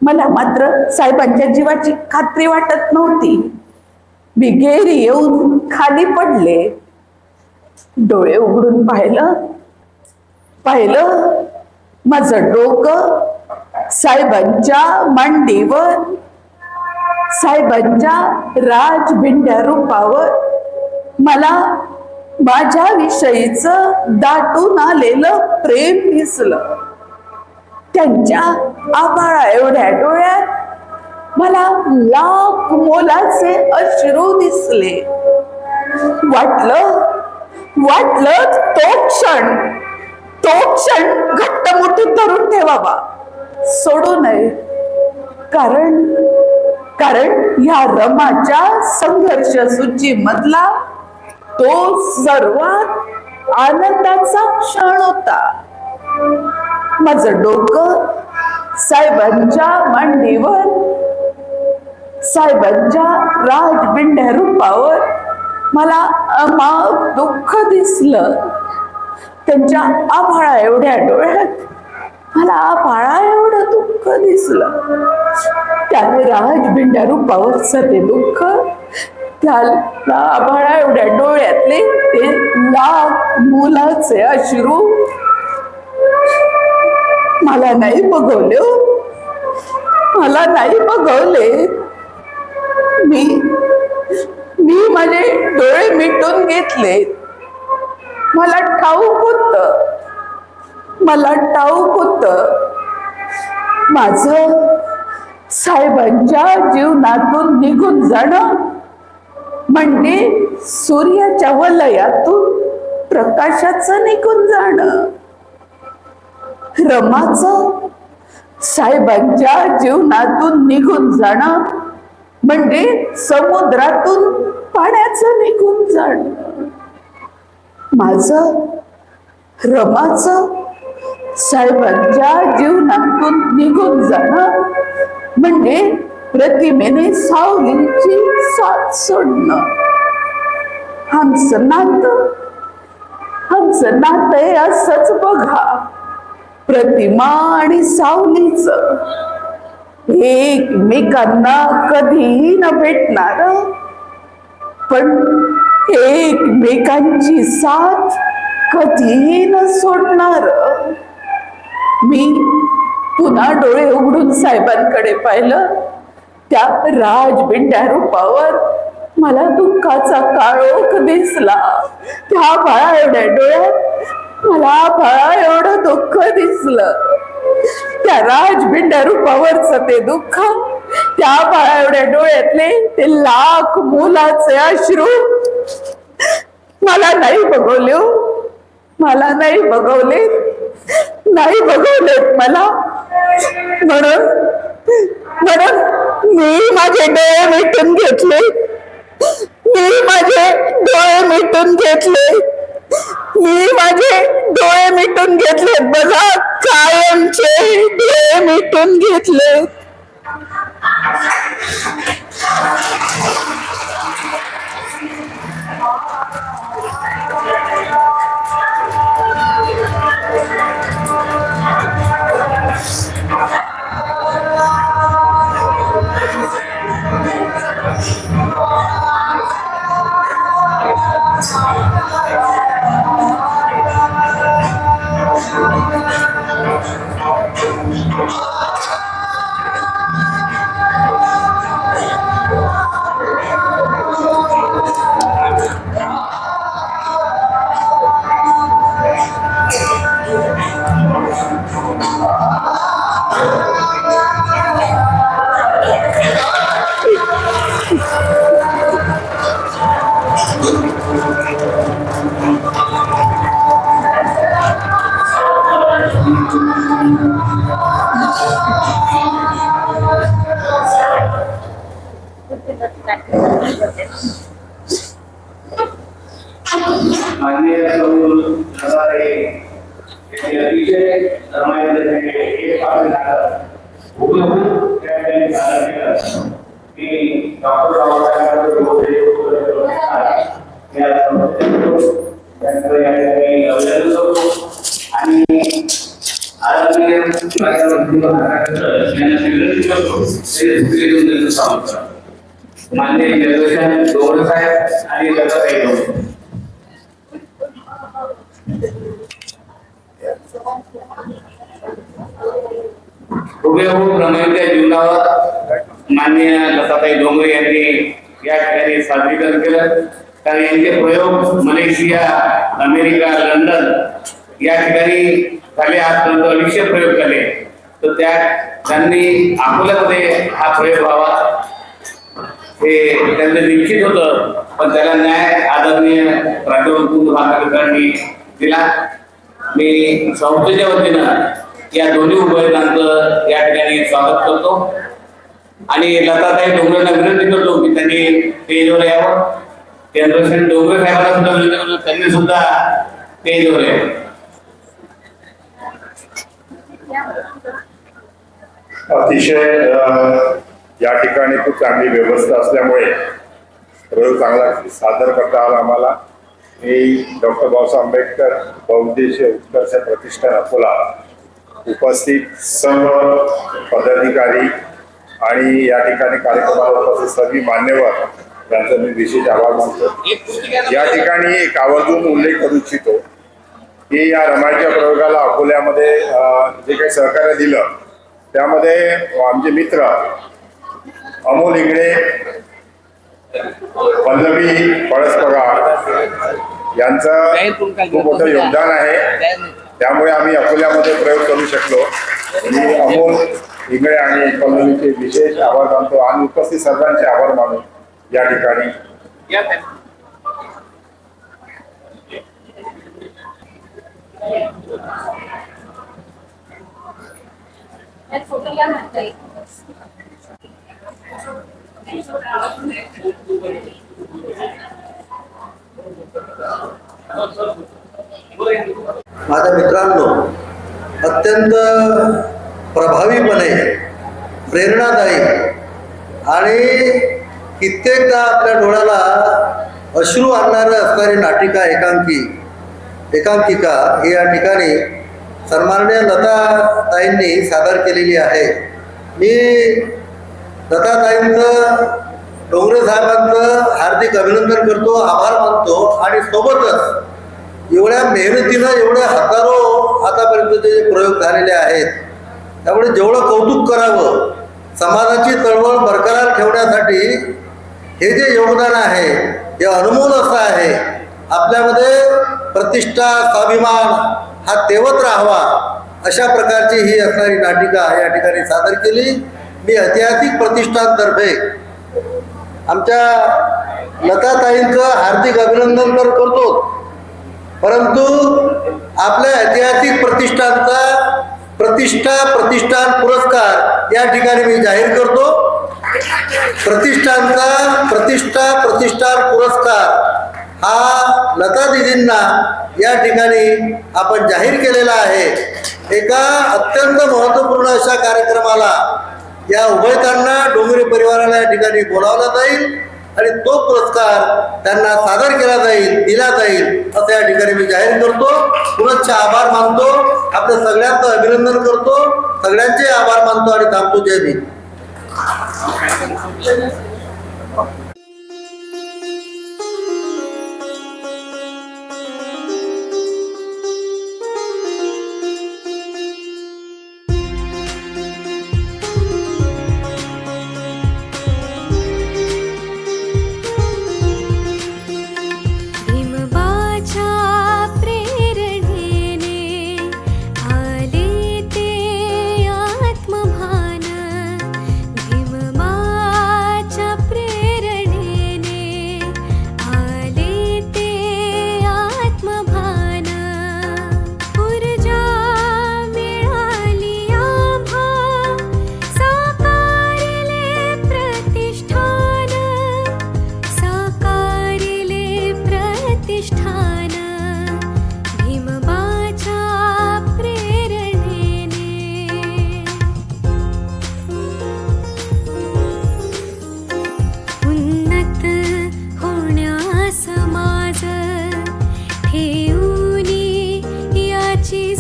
S3: मला मात्र साहेबांच्या जीवाची खात्री वाटत नव्हती. मी घेरी येऊन खाली पडले. डोळे उघडून पाहिलं माझं डोकं साहेबांच्या मांडीवर, साहेबांच्या राजभिंड्या रूपावर. मला माझ्या विषयीचं दाटून आलेलं प्रेम दिसलं. त्यांच्या आभाळा एवढ्या डोळ्यात मला लाख मोलाचे अश्रू दिसले. वाटलं तो क्षण घट्ट मुठीत धरून ठेवावा, सोडू नये. कारण या रमाच्या संघर्ष सूची मधला तो सर्वात आनंदाचा क्षण होता. माझं डोकं साहेबांच्या मांडीवर, साहेबांच्या राजबिंड्या रूपावर. मला अमाप दुःख दिसलं. त्यांच्या आभाळा एवढ्या डोळ्यात मला आभाळा एवढं दुःख दिसलं. त्याने राजबिंड्या रूपावरचं ते दुःख, त्याला आभाळा एवढ्या डोळ्यातले ते लाख मोलाचे अश्रू मला नाही बघवले. मला नाही बघवले. मी माझे डोळे मिटून घेतले. मला ठाऊक होत माझं साहेबांच्या जीवनातून निघून जाणं म्हणजे सूर्याच्या वलयातून प्रकाशाचं निघून जाणं. रमाचं साहेबांच्या जीवनातून निघून जाणं म्हणजे समुद्रातून पाण्याचं निघून जाणं. माझं रमाचं साहेबांच्या जीवनातून निघून जाणं म्हणजे प्रतिमेने सावलीची साथ सोडणं. आमचं नातं आहे असंच बघा. प्रतिमा आणि सावलीच एकमेकांना कधीही न भेटणार, पण एकमेकांची साथ कधीही न सोडणार. मी पुन्हा डोळे उघडून साहेबांकडे पाहिलं. त्या राजबिंड्या रूपावर मला दुःखाचा काळोख दिसला. त्या भाळा एवढ्या डोळ्यात मला भाळा एवढं दुःख दिसलं. त्या राजबिंड्या रूपावरचं ते दुःख, त्या भाळा एवढ्या डोळ्यातले ते लाख मोलाचे अश्रू मला नाही बघवले. मला नाही बघवलेत मला. म्हणून मी माझे डोळे मिटून घेतले. मी माझे डोळे मिटून घेतले, मी माझे डोळे मिटून घेतले बघा, कायमचे डोळे मिटून घेतले.
S4: माननीय अतिशय एक की डॉक्टर माननीय जगदीशन डोंगरे साहेब आणि लताताई डोंगरे. हुबेहूब रमणीच्या जीवनावर माननीय लताताई डोंगरे यांनी या ठिकाणी सादरीकरण केलं. कारण यांचे प्रयोग मलेशिया, अमेरिका, लंडन या ठिकाणी झाले. आजपर्यंत 200 प्रयोग झाले. तर त्यांनी अकोल्यामध्ये हा प्रयोग व्हावा हे त्यांचं निश्चित होतं, पण त्याला न्याय आदरणीय प्राध्यापकांनी दिला. मी संस्थेच्या वतीनं या दोन्ही उमेदवारांचं या ठिकाणी स्वागत करतो आणि लताताई डोंगरेंना विनंती करतो की त्यांनी स्टेजवर यावं. चंद्रशेखर डोंगरे साहेबांना सुद्धा विनंती करतो त्यांनी सुद्धा स्टेजवर यावं.
S1: अतिशय या ठिकाणी खूप चांगली व्यवस्था असल्यामुळे प्रयोग चांगला सादर करता आला आम्हाला. मी डॉक्टर बाबासाहेब आंबेडकर बहुउद्देशीय उत्कर्ष प्रतिष्ठान अकोला उपस्थित सर्व पदाधिकारी आणि या ठिकाणी कार्यक्रमाला उपस्थित सर्व मान्यवर यांचा मी विशेष आभार मानतो. या ठिकाणी एक आवर्जून उल्लेख करू इच्छितो की या रमाईच्या प्रयोगाला अकोल्यामध्ये जे काही सहकार्य दिलं त्यामध्ये आमचे मित्र अमोल इंगळे, पल्लवी पळसपगार यांचं खूप मोठं योगदान आहे. त्यामुळे आम्ही अकोल्यामध्ये प्रयोग करू शकलो. मी अमोल इंगळे आणि पल्लवीचे विशेष आभार मानतो आणि उपस्थित सर्वांचे आभार मानून या ठिकाणी
S5: माझ्या मित्रांनो, अत्यंत प्रभावीपणे प्रेरणादायी आणि कित्येकदा आपल्या डोळ्याला अश्रू आणणारं असणारी नाटिका एकांकिका ही या ठिकाणी सन्माननीय लताताईंनी सादर केलेली आहे. मी लताताईंचं, डोंगरे साहेबांचं हार्दिक अभिनंदन करतो, आभार मानतो आणि सोबतच एवढ्या मेहनतीनं एवढ्या हजारो आतापर्यंतचे जे प्रयोग झालेले आहेत त्यामुळे जेवढं कौतुक करावं, समाजाची चळवळ बरकरार ठेवण्यासाठी हे जे योगदान आहे हे अनमोल असं आहे. आपल्यामध्ये प्रतिष्ठा, स्वाभिमान हा तेवत राहावा अशा प्रकारची ही असणारी नाटिका या ठिकाणी सादर केली. मी ऐतिहासिक प्रतिष्ठानतर्फे आमच्या लताताईंचं हार्दिक अभिनंदन तर करतो, परंतु आपल्या ऐतिहासिक प्रतिष्ठानचा प्रतिष्ठान पुरस्कार या ठिकाणी मी जाहीर करतो. प्रतिष्ठान पुरस्कार हा लता दिदींना या ठिकाणी आपण जाहीर केलेला आहे. एका अत्यंत महत्त्वपूर्ण अशा कार्यक्रमाला या उभयतांना डोंगरे परिवाराला या ठिकाणी बोलावलं जाईल आणि तो पुरस्कार त्यांना सादर केला जाईल, दिला जाईल असं या ठिकाणी मी जाहीर करतो. पुनश्च आभार मानतो, आपल्या सगळ्यांचं अभिनंदन करतो, सगळ्यांचे आभार मानतो आणि थांबतो. जय भीम.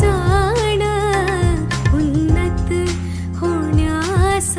S6: जाण उन्नत होण्यास